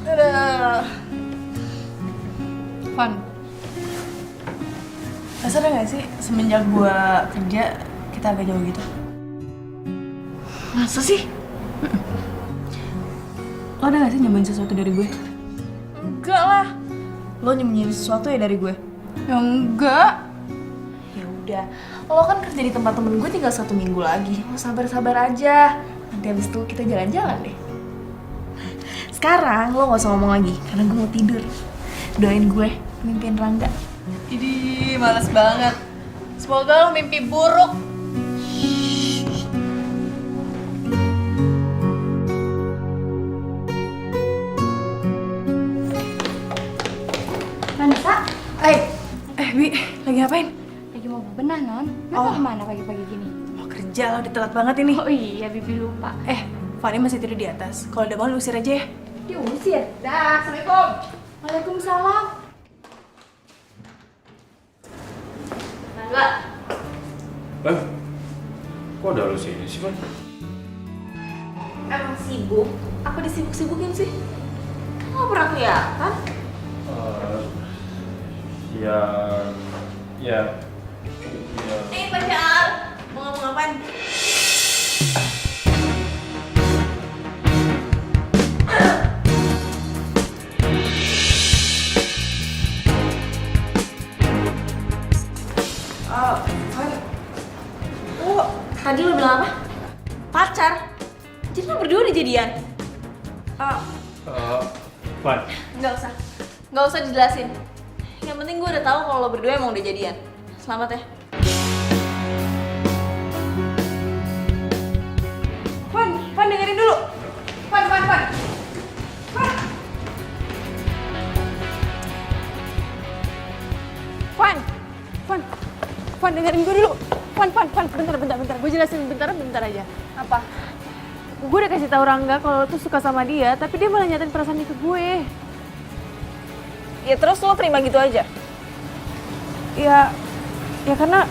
Udah. Fun. Lo sadar gak sih semenjak gue kerja kita agak jauh gitu? Masa sih? Lo ada gak sih nyembunyiin sesuatu dari gue? Enggak lah. Lo nyembunyiin sesuatu ya dari gue? Ya enggak. Ya udah, lo kan kerja di tempat temen gue tinggal 1 minggu lagi. Lo sabar-sabar aja. Nanti habis itu kita jalan-jalan deh. Sekarang lo gak usah ngomong lagi, karena gue mau tidur. Doain gue, mimpiin Rangga. Idih, males banget. Semoga lo mimpi buruk. Vanessa, Bi, lagi ngapain? lagi mau bebenah non? Lo kemana pagi-pagi gini? Mau kerja, lo udah telat banget ini. Oh iya, Bibi lupa. Fanny masih tidur di atas. Kalau udah bangun usir aja ya. Diusir? Dah, Assalamualaikum. Waalaikumsalam. Rangga, Kok udah lu sini sih, Fan? emang sibuk? Apa disibuk-sibukin sih? Lo gak pernah kelihatan? Ya. Pacar, mau ngomong apaan? Tadi lo bilang apa? Pacar? Jadi lo berdua udah jadian? Fan. Nggak usah dijelasin. Yang penting gue udah tahu kalau lo berdua emang udah jadian. Selamat ya. Fan dengerin dulu. Fan. Fan dengerin gue dulu. Fan, bentar. Gue jelasin bentar aja. Apa? Gue udah kasih tahu Rangga kalau lo tuh suka sama dia, tapi dia malah nyatain perasaan itu ke gue. Ya terus lo terima gitu aja? Ya karena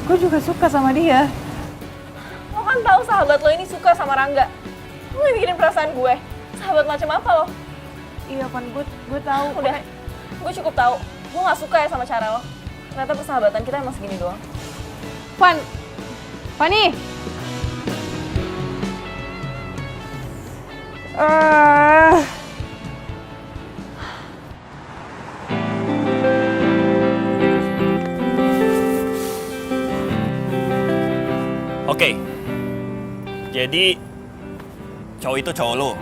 gue juga suka sama dia. Lo kan tahu sahabat lo ini suka sama Rangga. Lo yang mikirin perasaan gue. Sahabat macam apa lo? Iya, Fan, gue tahu. Udah, gue cukup tahu. Gue nggak suka ya sama cara lo. Ternyata persahabatan kita emang segini doang. Fanny. Oke. Jadi cowok itu cowok lo.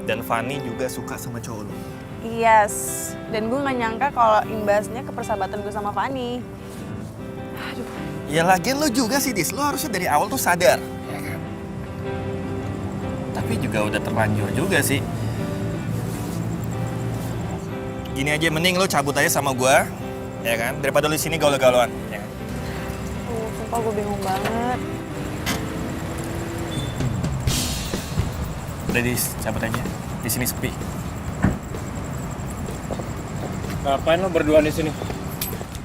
Dan Fanny juga suka sama cowok lo. Yes, dan gue gak nyangka kalau imbasnya ke persahabatan gue sama Fanny. Ya lagian lo juga sih, Dis. Lo harusnya dari awal tuh sadar. Ya kan? Tapi juga udah terlanjur juga sih. Gini aja, mending lo cabut aja sama gue. Ya kan? Daripada lo di sini gaul-gaulan. Ya kan? Sumpah gue bingung banget. Udah, Dis. Cabut aja. Di sini sepi. Ngapain lo berdua di sini?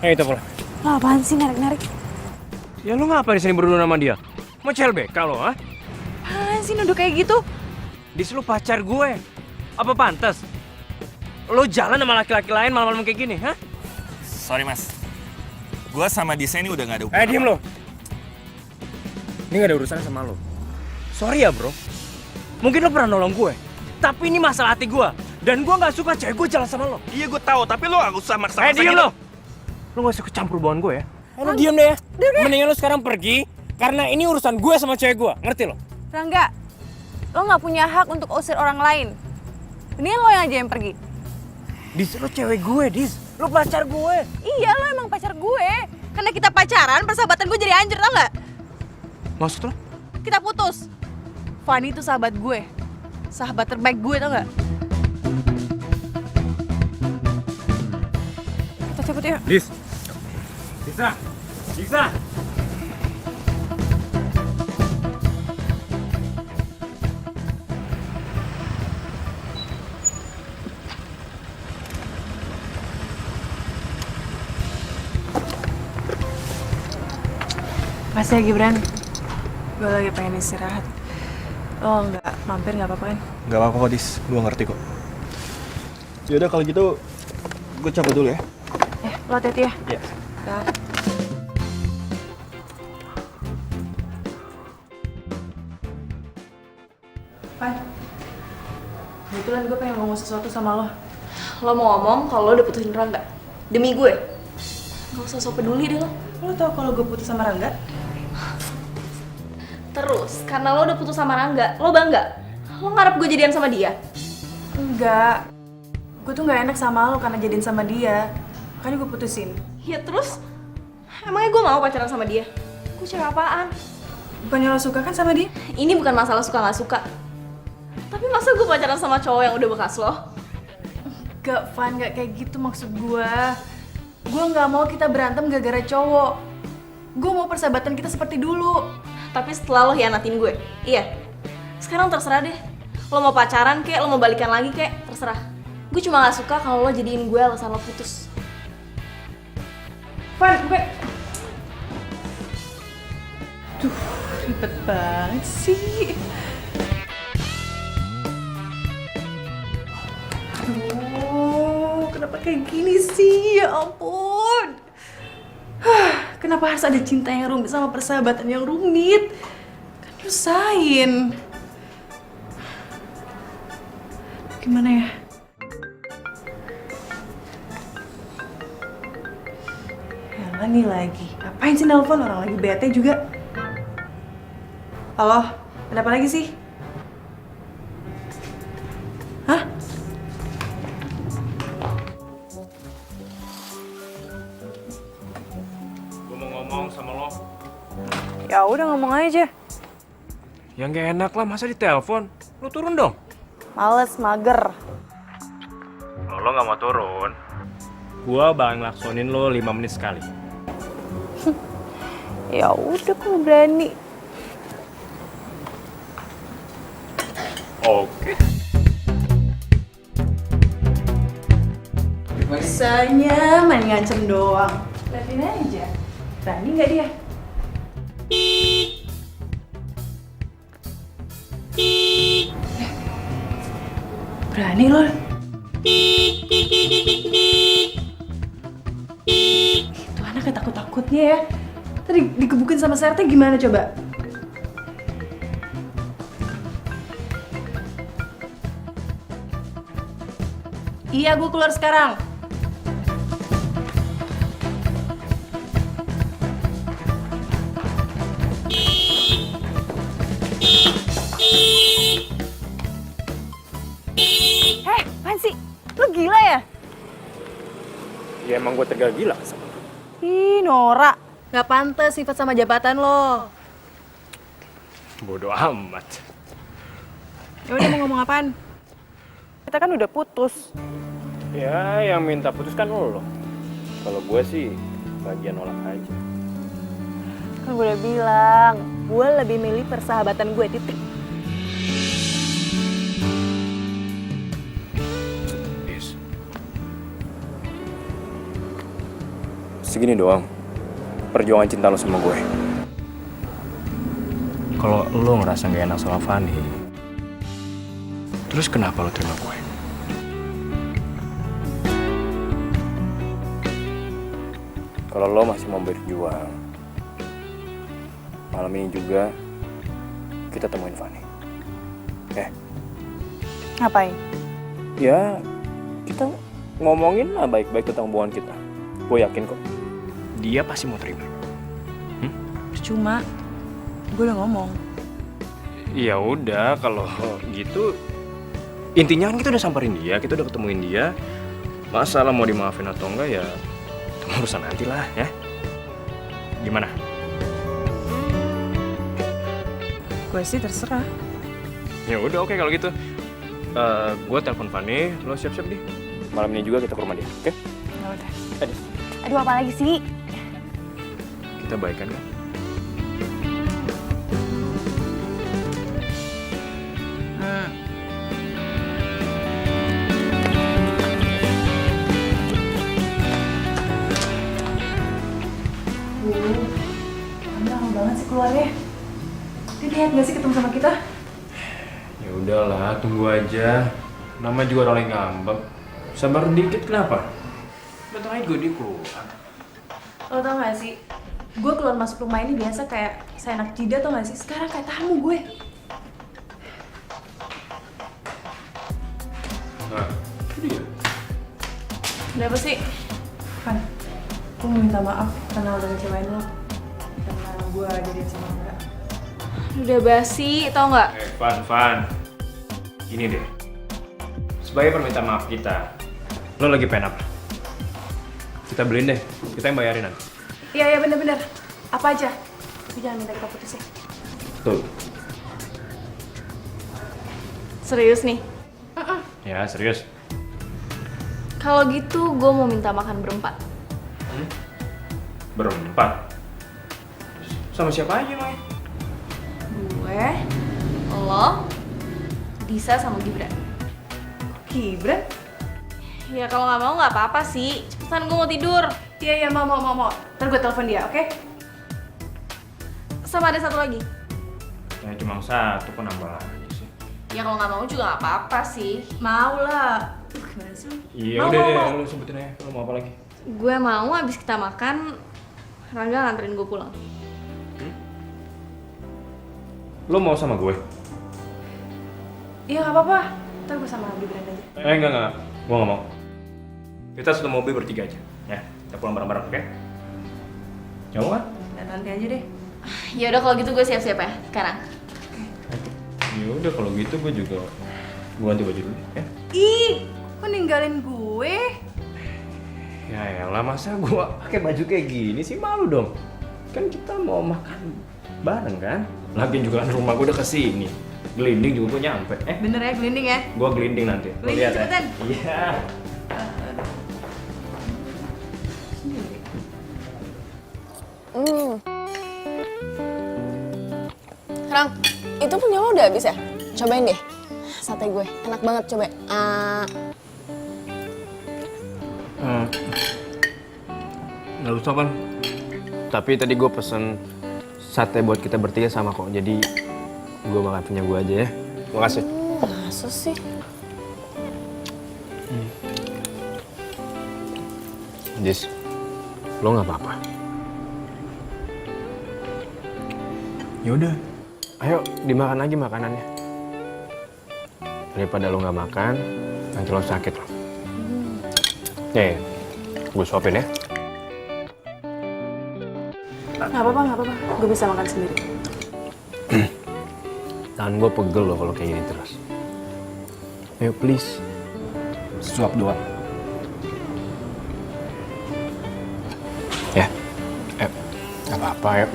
Ayo kita pulang. Lo apaan sih narik-narik? Ya lo ngapain di sini berdua sama dia? Mau CLBK lo, ha? Apaan sih nuduh kayak gitu? Dis, lo pacar gue. Apa pantas? Lo jalan sama laki-laki lain malam-malam kayak gini, ha? Sorry mas, gue sama Disa ini udah gak ada hubungan. Diem lo. Ini gak ada urusan sama lo. Sorry ya bro. Mungkin lo pernah nolong gue. Tapi ini masalah hati gue. Dan gue gak suka cewek gue jalan sama lo. Iya gue tahu, tapi lo gak usah maksa-maksa Diem gitu. lo. Lo gak usah kecampur hubungan gue ya. Lo diem deh ya. Mendingan lo sekarang pergi. Karena ini urusan gue sama cewek gue. Ngerti lo? Rangga, lo nggak punya hak untuk usir orang lain. Mendingan lo yang aja yang pergi. Dis, lo cewek gue, Dis. Lo pacar gue. Iya, lo emang pacar gue. Karena kita pacaran, persahabatan gue jadi hancur, tau nggak? Maksud lo? Kita putus. Fanny itu sahabat gue. Sahabat terbaik gue, tau nggak? Kita cabut yuk. Dis. Bisa. Bisa. Makasih ya Gibran. Gue lagi pengen istirahat. Lo nggak mampir nggak apa-apa kan? Gak apa-apa kok Dis, gue ngerti kok. Yaudah kalau gitu, gue cabut dulu ya. Lo hati-hati ya. Iya. Dah. Pan, kebetulan gue pengen ngomong sesuatu sama lo. Lo mau ngomong kalau lo udah putusin Rangga? Demi gue? Gak usah sok peduli deh lo. Lo tau kalau gue putus sama Rangga? Terus, karena lo udah putus sama Rangga, lo bangga? Lo ngarep gue jadian sama dia? Enggak. Gue tuh nggak enak sama lo karena jadian sama dia. Makanya gue putusin. Ya terus? Emangnya gue mau pacaran sama dia? Gue cewek apaan? Bukannya lo suka kan sama dia? Ini bukan masalah suka gak suka. Tapi masa gue pacaran sama cowok yang udah bekas lo? Gak, Van, gak kayak gitu maksud gue. Gue nggak mau kita berantem gara-gara cowok. Gue mau persahabatan kita seperti dulu. Tapi setelah lo hianatin gue, iya. Sekarang terserah deh. Lo mau pacaran kek, lo mau balikan lagi kek, terserah. Gue cuma gak suka kalau lo jadiin gue alasan lo putus. Van, gue... Duh, ribet banget sih. Aduh, kenapa kayak gini sih? Ya ampun. Kenapa harus ada cinta yang rumit sama persahabatan yang rumit? Kan nyusahin. Gimana ya? Yalah nih lagi. Ngapain sih nelpon, orang lagi bete juga? Halo, ada apa lagi sih? Hah? Gue mau ngomong sama lo. Ya udah ngomong aja. Yang gak enak lah, masa ditelepon? Lo turun dong. Males, mager. Kalau lo gak mau turun, gue bakal ngelaksonin lo 5 menit sekali. Ya udah kalau berani. Oke. Bisanya main ngancem doang. Liatin aja. Berani nggak dia? Berani loh. Itu anak takut-takutnya ya. Tadi digebukin sama Serte gimana coba? Iya, gue keluar sekarang. Apaan sih? Lu gila ya? Ya emang gue tegal gila sama lo. Ih, Nora. Gak pantas sifat sama jabatan lo. Bodoh amat. Ya udah mau ngomong apaan? Kita kan udah putus. Ya, yang minta putus kan lo. Kalau gue sih bagian nolak aja. Kan gue udah bilang, gue lebih milih persahabatan gue, titik. Dis, Segini doang perjuangan cinta lo sama gue. Kalau lo ngerasa gak enak sama Fanny, terus kenapa lo terima gue? Kalau lo masih mau berjuang, malam ini juga kita temuin Fanny. Ngapain? Ya, kita ngomongin lah baik-baik tentang hubungan kita. Gue yakin kok, dia pasti mau terima. Cuma, gue udah ngomong. Ya udah, kalau gitu intinya kan kita udah samperin dia, kita udah ketemuin dia. Masalah mau dimaafin atau enggak ya itu urusan nanti lah ya. Gimana? Gue sih terserah. Ya udah, oke kalau gitu. Gue telepon Fanny, lo siap-siap deh. Malam ini juga kita ke rumah dia, oke? Ya udah. Aduh, apa lagi sih? Kita baikan kan? Kamu lama banget sih keluarnya. Dia niat gak sih ketemu sama kita? Ya udahlah, tunggu aja. Nama juga orang yang ngambek. Sabar dikit kenapa? Datang aja gue dia keluar. Lo tau gak sih? Gue keluar masuk rumah ini biasa kayak seenak jidat tau gak sih? Sekarang kayak tamu gue. Nah, itu dia. Udah apa sih? Van, gue mau minta maaf karena udah ngecewain lo. Karena gue jadi sama Mbak. Udah basi, tau nggak? Van. Gini deh. Sebagai permintaan maaf kita, lo lagi pengen apa? Kita beliin deh, kita yang bayarin nanti. Iya bener-bener. Apa aja? Tapi jangan minta kita putus ya. Tuh. Serius nih? Ya, serius. Kalau gitu gue mau minta makan berempat. Berempat? Sama siapa aja, Mai? Gue, lo, Disa sama Gibran. Gibran? Ya kalau nggak mau nggak apa-apa sih. Cepetan gue mau tidur. Iya mau. Ntar gue telepon dia, oke? Sama ada satu lagi. Ya cuma satu, kok nambah lagi sih? Ya kalau nggak mau juga nggak apa-apa sih. Mau lah. Gimana sih? Iya Mau, udah mau, deh, mau. lo sebutin aja. Lo mau apa lagi? Gue mau abis kita makan, Rangga nganterin gue pulang. Lo mau sama gue? Iya nggak apa-apa. Ntar gue sama Gibran aja. Enggak. Gue nggak mau. Kita satu mobil bertiga aja, ya. Kita pulang bareng-bareng, oke? Jauh kan? Dan nanti aja deh. Ya udah kalau gitu gue siap-siap ya sekarang. Ya udah kalau gitu gue juga ganti baju dulu, ya. Ih, kok ninggalin gue? Ya elah, masa gue pakai baju kayak gini sih, malu dong. Kan kita mau makan bareng kan? Lagian juga kan rumah gue udah kesini. Gelinding juga gue nyampe. Bener ya, gelinding ya? Gue gelinding nanti. Lo Gelinding, lihat ya. cepetan. Iya. Rang, itu punya lo udah habis ya? Cobain deh. Sate gue, enak banget, coba. Nggak usah kan. Tapi tadi gue pesen sate buat kita bertiga sama kok. Jadi gue makan punya gue aja ya. Makasih. Masa sih? Jis, lo nggak apa-apa. Yaudah, ayo dimakan aja makanannya. Daripada lo nggak makan, nanti lo sakit lo. Nih, gue suapin ya. Nggak apa-apa. Gue bisa makan sendiri. Tangan gue pegel lo kalau kayak gini terus. Ayo please, suap doang. Ya, nggak apa-apa ya.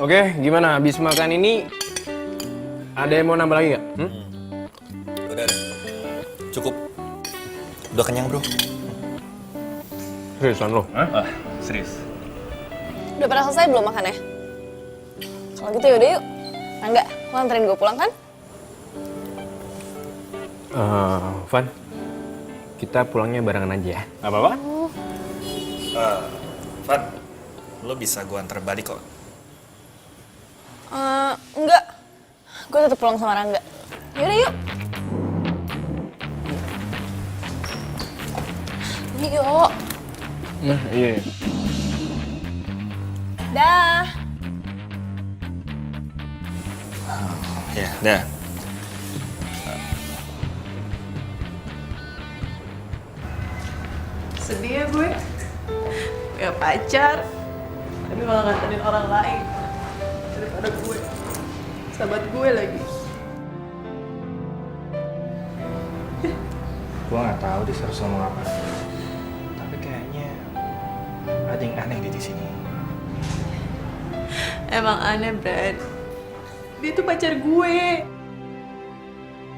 Oke, gimana? Habis makan ini, ada yang mau nambah lagi nggak? Udah. Cukup. Udah kenyang, bro. Seriusan lo? Serius. Udah pada selesai belum makannya? Kalau gitu yaudah yuk. Enggak, lo anterin gue pulang kan? Van, kita pulangnya barengan aja ya. Gak apa-apa? Van, lo bisa gue antar balik kok. Enggak. Gue tetap pulang sama Rangga. Yaudah yuk. Yuk. Nah, iya. Dah. Ya, dah. Sedih ya gue. Ya pacar. Tapi malah nganterin orang lain. Daripada gue. Sahabat gue lagi. Gue nggak tahu dia harus ngomong apa. Tapi kayaknya ada yang aneh di sini. Emang aneh, Brad. Dia tuh pacar gue.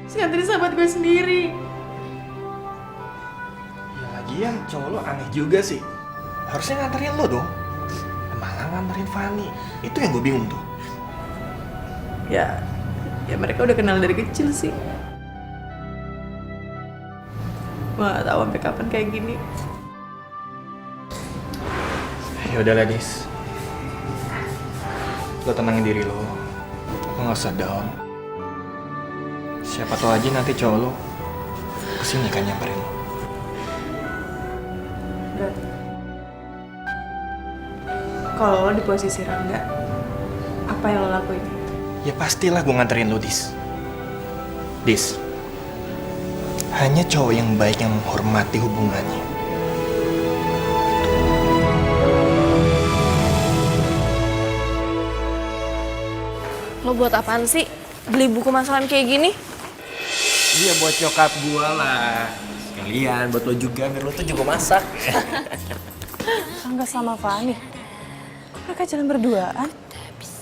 Terus nganterin sahabat gue sendiri. Ya lagian cowok lo aneh juga sih. Harusnya nganterin lo dong. Malah nganterin Fanny. Itu yang gue bingung tuh. Ya mereka udah kenal dari kecil sih. Gue gak tahu sampai kapan kayak gini. Ya udah Ladis. Lo tenangin diri lo. Lo gak usah down. Siapa tahu aja nanti cowok lo kesini kan nyamperin lo. Brad, kalau lo di posisi Rangga, apa yang lo lakuin? Ya pastilah gue nganterin lo, Dis. Dis, hanya cowok yang baik yang menghormati hubungannya. Lo buat apaan sih? Beli buku masakan kayak gini? Iya buat nyokap gue lah. Sekalian buat lo juga, biar lo tuh juga masak. Rangga sama Fanny. Mereka jalan berduaan.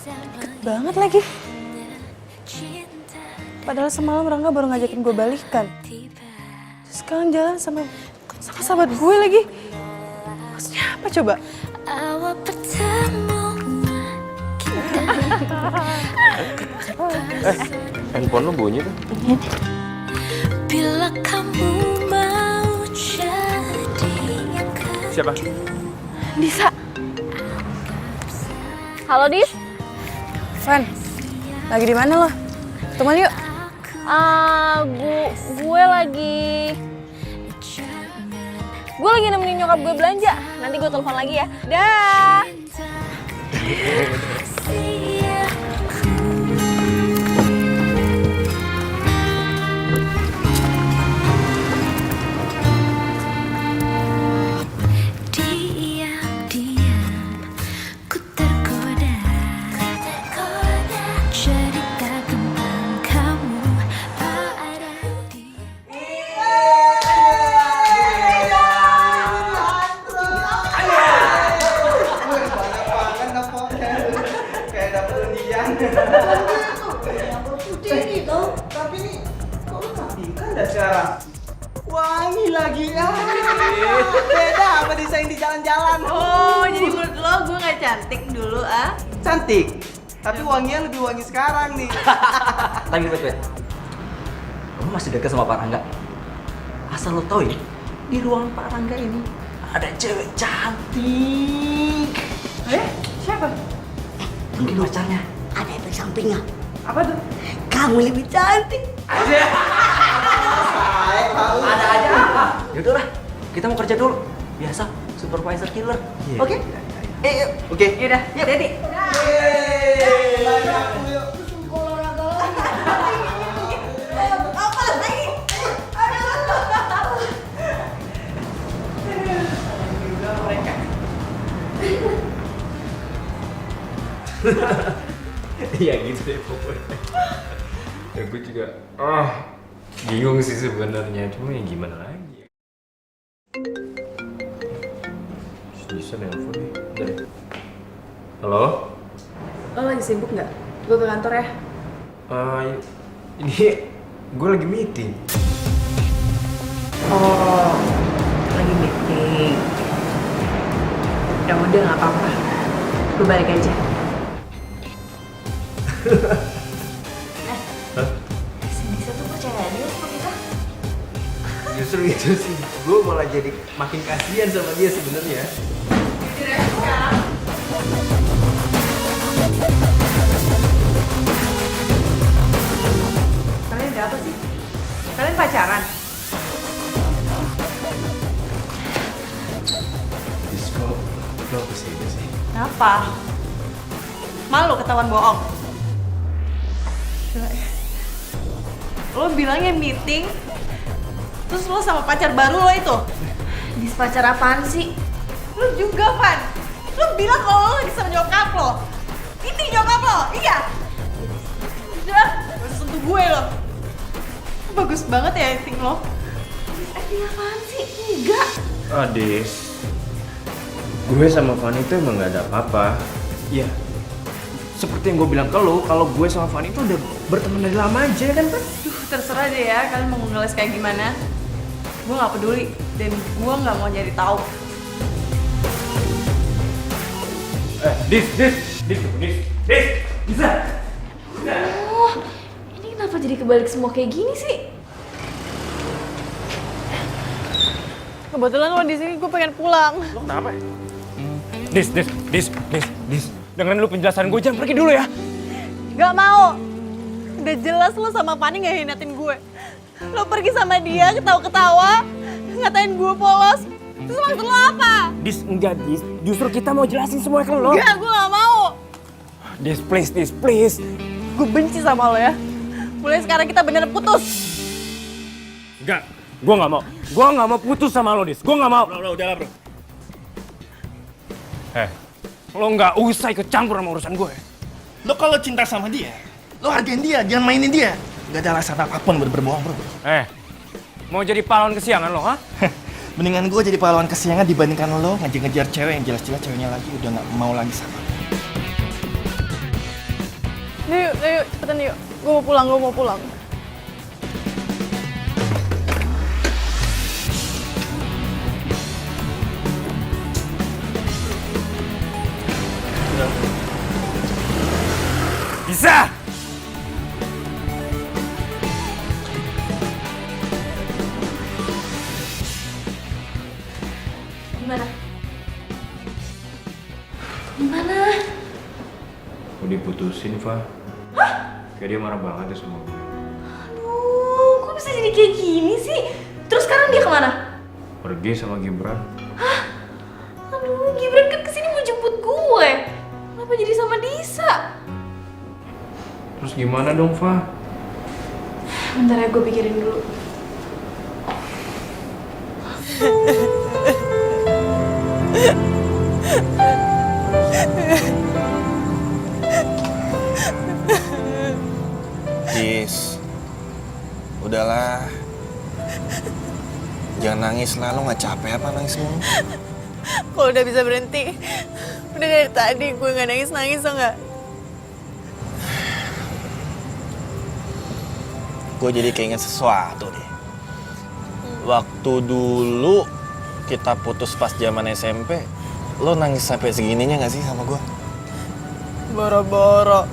Deket banget lagi. Padahal semalam Rangga baru ngajakin gue balikan. Terus sekarang jalan sama sahabat gue lagi. Maksudnya apa coba? Handphone lo bunyi tuh. Bila kamu mau jadi Siapa? Disa. Halo, Dis. Van, lagi di mana lo? Ketemuan yuk. Gue lagi nemenin nyokap gue belanja. Nanti gue telepon lagi ya. Dah. diam-diam ku tergoda cerita tentang kamu pada dia. Wangi lagi ya. Beda sama desain di jalan-jalan. Oh, jadi menurut lo gue gak cantik dulu ah? Cantik. Tapi wanginya lebih wangi sekarang nih. Tapi wait. Kamu masih dekat sama Pak Rangga? Asal lo tau ya, di ruangan Pak Rangga ini ada cewek cantik. Siapa? Mungkin pacarnya. Ada efek sampingnya. Apa tuh? Kamu lebih cantik. Ada aja. Yaudah lah, kita mau kerja dulu. Biasa, supervisor killer. Oke? Oke. Yaudah, yuk Dedi. Iya gitu deh pokoknya. Ya gue juga bingung sih sebenarnya, cuma ya gimana lagi. Bisa nelfon nih dari. Halo? Lo lagi sibuk nggak? Gue ke kantor ya. Ini gue lagi meeting. Oh, lagi meeting. Ya udah nggak apa-apa. Gue balik aja. gitu sih. Gue malah jadi makin kasihan sama dia sebenarnya. Kalian ada apa sih? Kalian pacaran? Disko, lo kesini sih. Kenapa? Malu ketahuan bohong? Gila ya. Lo bilangnya meeting, terus lo sama pacar baru lo itu? Dis, pacar apaan sih? Lo juga, Van. Lo bilang kalau lo lagi sama nyokap lo. Ini nyokap lo, iya? Udah, gak usah sentuh gue lo. Bagus banget ya acting lo. Acting apaan sih? Enggak. Adis, gue sama Fanny itu emang gak ada apa-apa. Ya, seperti yang gue bilang ke lo, kalau gue sama Fanny itu udah berteman dari lama aja kan, Pan? Duh, terserah deh ya, kalian mau ngeles kayak gimana. Gue gak peduli, dan gue gak mau nyari tahu. Dis, bisa? Oh, ini kenapa jadi kebalik semua kayak gini sih? Kebetulan lo di sini, gue pengen pulang. Lo kenapa? Dis. Dengerin lu penjelasan gue, jangan pergi dulu ya. Gak mau. Udah jelas lo sama Fanny gak hinatin gue. Lo pergi sama dia, ketawa-ketawa, ngatain gue polos. Terus maksud lo apa? Dis, enggak, Dis. Justru kita mau jelasin semua ke lo. Enggak, gue gak mau. Dis, please. Gue benci sama lo ya. Mulai sekarang kita bener putus. Enggak, gue gak mau. Gue gak mau putus sama lo, Dis. Gue gak mau. Bro, udahlah bro. Lo gak usah ikut campur sama urusan gue. Lo kalau cinta sama dia, lo hargain dia, jangan mainin dia. Gak ada alasan apapun buat berbohong bro. Mau jadi pahlawan kesiangan lo, ha? Mendingan gue jadi pahlawan kesiangan dibandingkan lo ngejar-ngejar cewek yang jelas-jelas ceweknya lagi udah gak mau lagi sama lo. Yuk, cepetan yuk. Gue mau pulang. Bisa! Gimana? Gue diputusin, Fa. Kayak dia marah banget ya sama gue. Aduh, kok bisa jadi kayak gini sih? Terus sekarang dia kemana? Pergi sama Gibran. Aduh, Gibran kan kesini mau jemput gue. Kenapa jadi sama Disa? Terus gimana dong, Fa? Bentar ya, gue pikirin dulu. Dis, udahlah. Jangan nangis lah, lo gak capek apa nangis mulu? Kalau udah bisa berhenti, udah dari tadi gue gak nangis-nangis tau gak? Gue jadi keinget sesuatu deh. Waktu dulu kita putus pas zaman SMP, lo nangis sampai segininya gak sih sama gue? Boro-boro.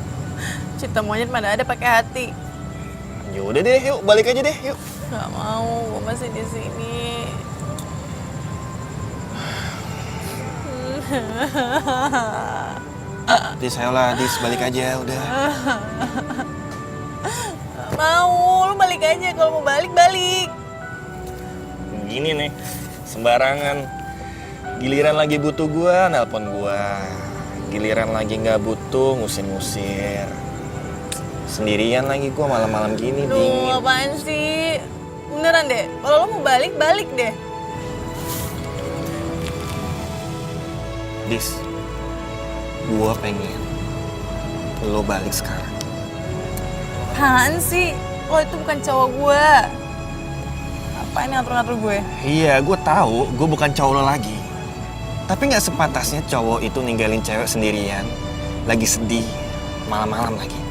Cinta monyet mana ada pakai hati. Yaudah deh, yuk balik aja deh, yuk. Gak mau, gue masih di sini. Dis, ayolah, Dis, balik aja, udah. Gak mau, lu balik aja. Kalau mau balik. Gini nih, sembarangan. Giliran lagi butuh gua, nelpon gua. Giliran lagi nggak butuh, ngusir-ngusir. Sendirian lagi gua malam-malam gini, Duh, dingin. apaan sih? Beneran deh, kalau lo mau balik deh. Dis, gua pengen lo balik sekarang. Apaan sih? Lo itu bukan cowok gue. Apa ini ngatur-ngatur gue? Iya, gua tahu, gua bukan cowok lo lagi. Tapi nggak sepantasnya cowok itu ninggalin cewek sendirian, lagi sedih, malam-malam lagi.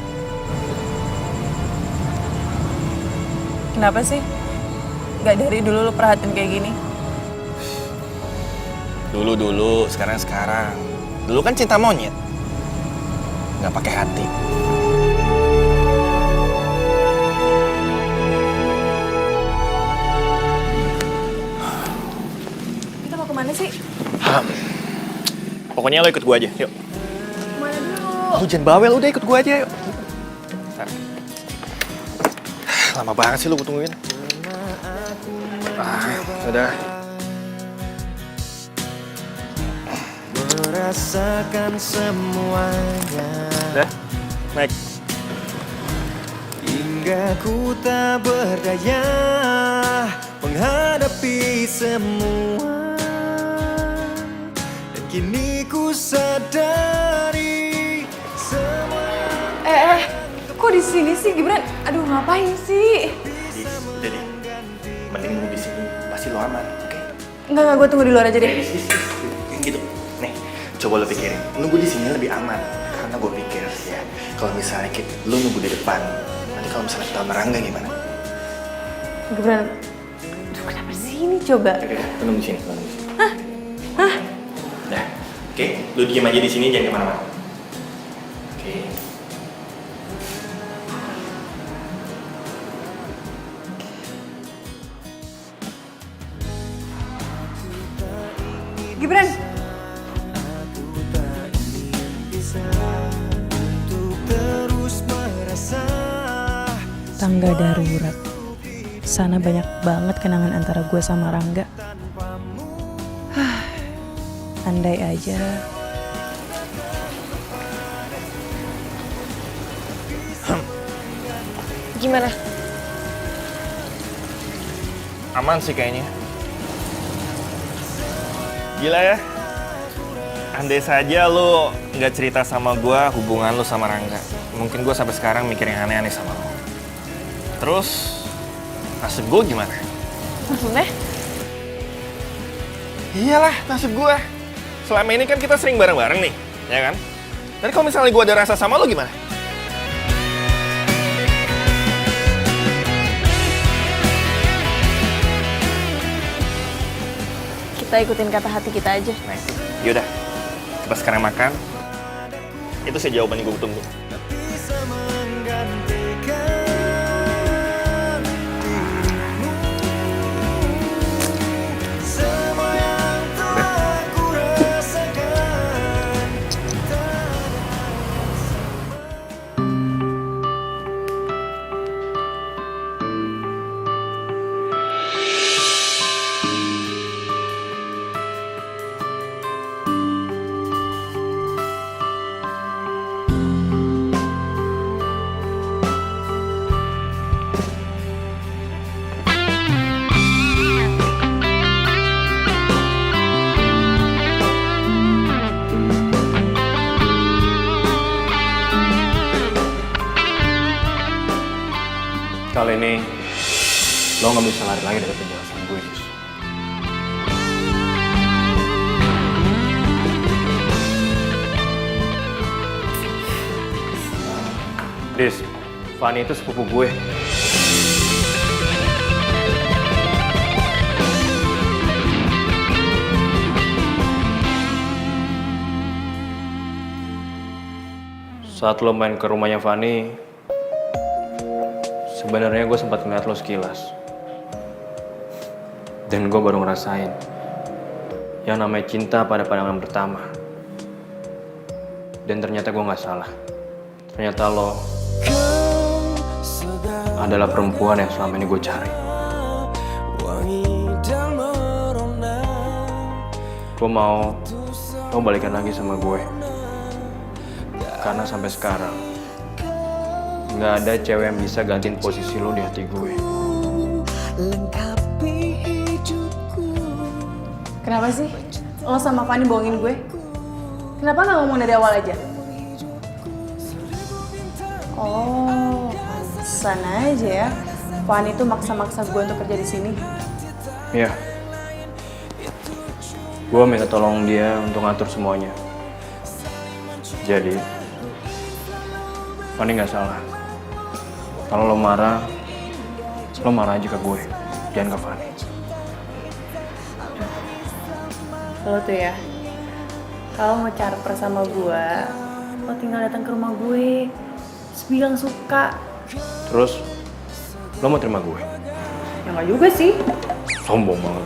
Kenapa sih? Gak dari dulu lo perhatiin kayak gini? Dulu, sekarang. Dulu kan cinta monyet, nggak pakai hati. Pokoknya lo ikut gue aja, yuk. Mana dulu? Lu jangan bawel, udah ikut gue aja, yuk. Bentar. Lama banget sih lu gue tungguin. Udah. Merasakan semuanya. Udah, naik. Hingga ku tak berdaya menghadapi semua. Dan kini ku sadari semua. Kok di sini sih Gibran? Aduh, ngapain sih? Udah deh. Mending nunggu di sini, pasti lo aman, oke? Enggak, gue tunggu di luar aja deh. Gitu. Nih, coba lo pikirin. Nunggu di sini lebih aman. Karena gue pikir ya, kalau misalnya lo nunggu di depan, nanti kalau misalnya kita merangga gimana? Gibran, aduh kenapa sini coba? Oke, lo nunggu di sini, lo nunggu di sini. Hah? Dah, oke? Lo diem aja di sini, jangan kemana-mana. Oke. Gibran, Tangga darurat. Sana banyak banget kenangan antara gue sama Rangga. Andai aja. Gimana? Aman sih kayaknya. Gila ya. Andai saja lo nggak cerita sama gue hubungan lo sama Rangga. Mungkin gue sampai sekarang mikir yang aneh-aneh sama lo. Terus, nasib gue gimana? Maksudnya? Iyalah, nasib gue. Selama ini kan kita sering bareng-bareng nih, ya kan? Dan kalau misalnya gue ada rasa sama lo gimana? Kita ikutin kata hati kita aja. Nah, yaudah. Kita sekarang makan. Itu sih jawaban yang gue tunggu. Bisa menggantikan dirimu. Semua yang telah ku rasakan. Kali ini lo nggak bisa lari lagi dari penjelasan gue, Dis. Dis, Fanny itu sepupu gue. Saat lo main ke rumahnya Fanny, sebenarnya gue sempat ngeliat lo sekilas. Dan gue baru ngerasain yang namanya cinta pada pandangan pertama. Dan ternyata gue gak salah. Ternyata lo adalah perempuan yang selama ini gue cari. Gue mau lo balikan lagi sama gue. Karena sampai sekarang nggak ada cewek yang bisa gantiin posisi lo di hati gue. kenapa sih lo sama Fanny bohongin gue? Kenapa nggak ngomong dari awal aja? Oh, sana aja ya. Fanny tuh maksa-maksa gue untuk kerja di sini. Iya. Gue minta tolong dia untuk ngatur semuanya. Jadi, Fanny nggak salah. Kalau lo marah aja ke gue, jangan ke Fanny. Lo tuh ya, kalau mau caper sama gue, lo tinggal datang ke rumah gue, terus bilang suka. Terus, lo mau terima gue? Ya nggak juga sih. Sombong banget.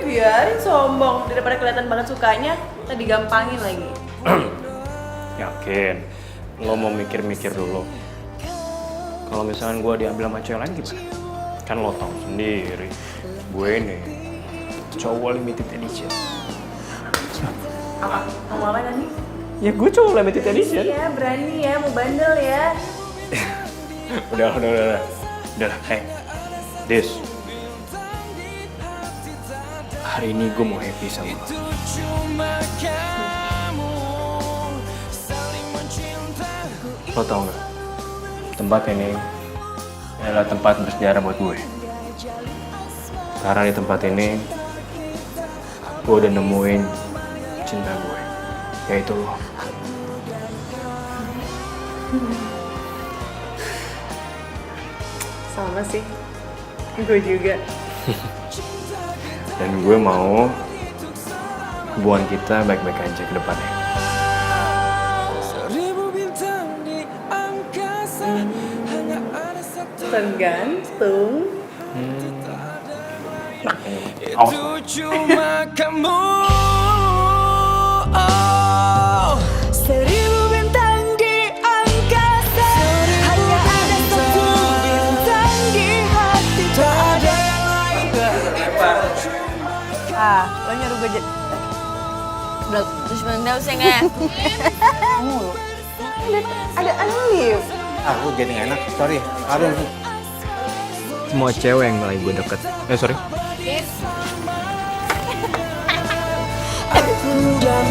Biarin sombong, daripada kelihatan banget sukanya. Tadi gampangin lagi. Yakin? Lo mau mikir-mikir dulu. Kalau misalkan gue diambil sama cewek lain gimana? Kan lo tau sendiri, gue ini cowok limited edition. Apa? Mau apa tadi? Ya gue cowok limited edition. Iya, berani ya, mau bandel ya. Udah. Hey, Dis. Hari ini gue mau happy sama lo. Lo tau gak? Tempat ini adalah tempat bersejarah buat gue. Karena di tempat ini, gue udah nemuin cinta gue, yaitu lo. Sama sih. Gue juga. Dan gue mau hubungan kita baik-baik aja ke depannya. Tergantung. Itu cuma kamu. Oh, 1000 bintang di angkasa, hanya ada satu bintang di hati. Tak ada yang lain. Lo nyuruh gue jadi... Udah, terus bentar sih nggak? Ada lift. Aku jadi gak enak, sorry. Aduh. Semua cewek yang mulai gue deket. Sorry. Aku dan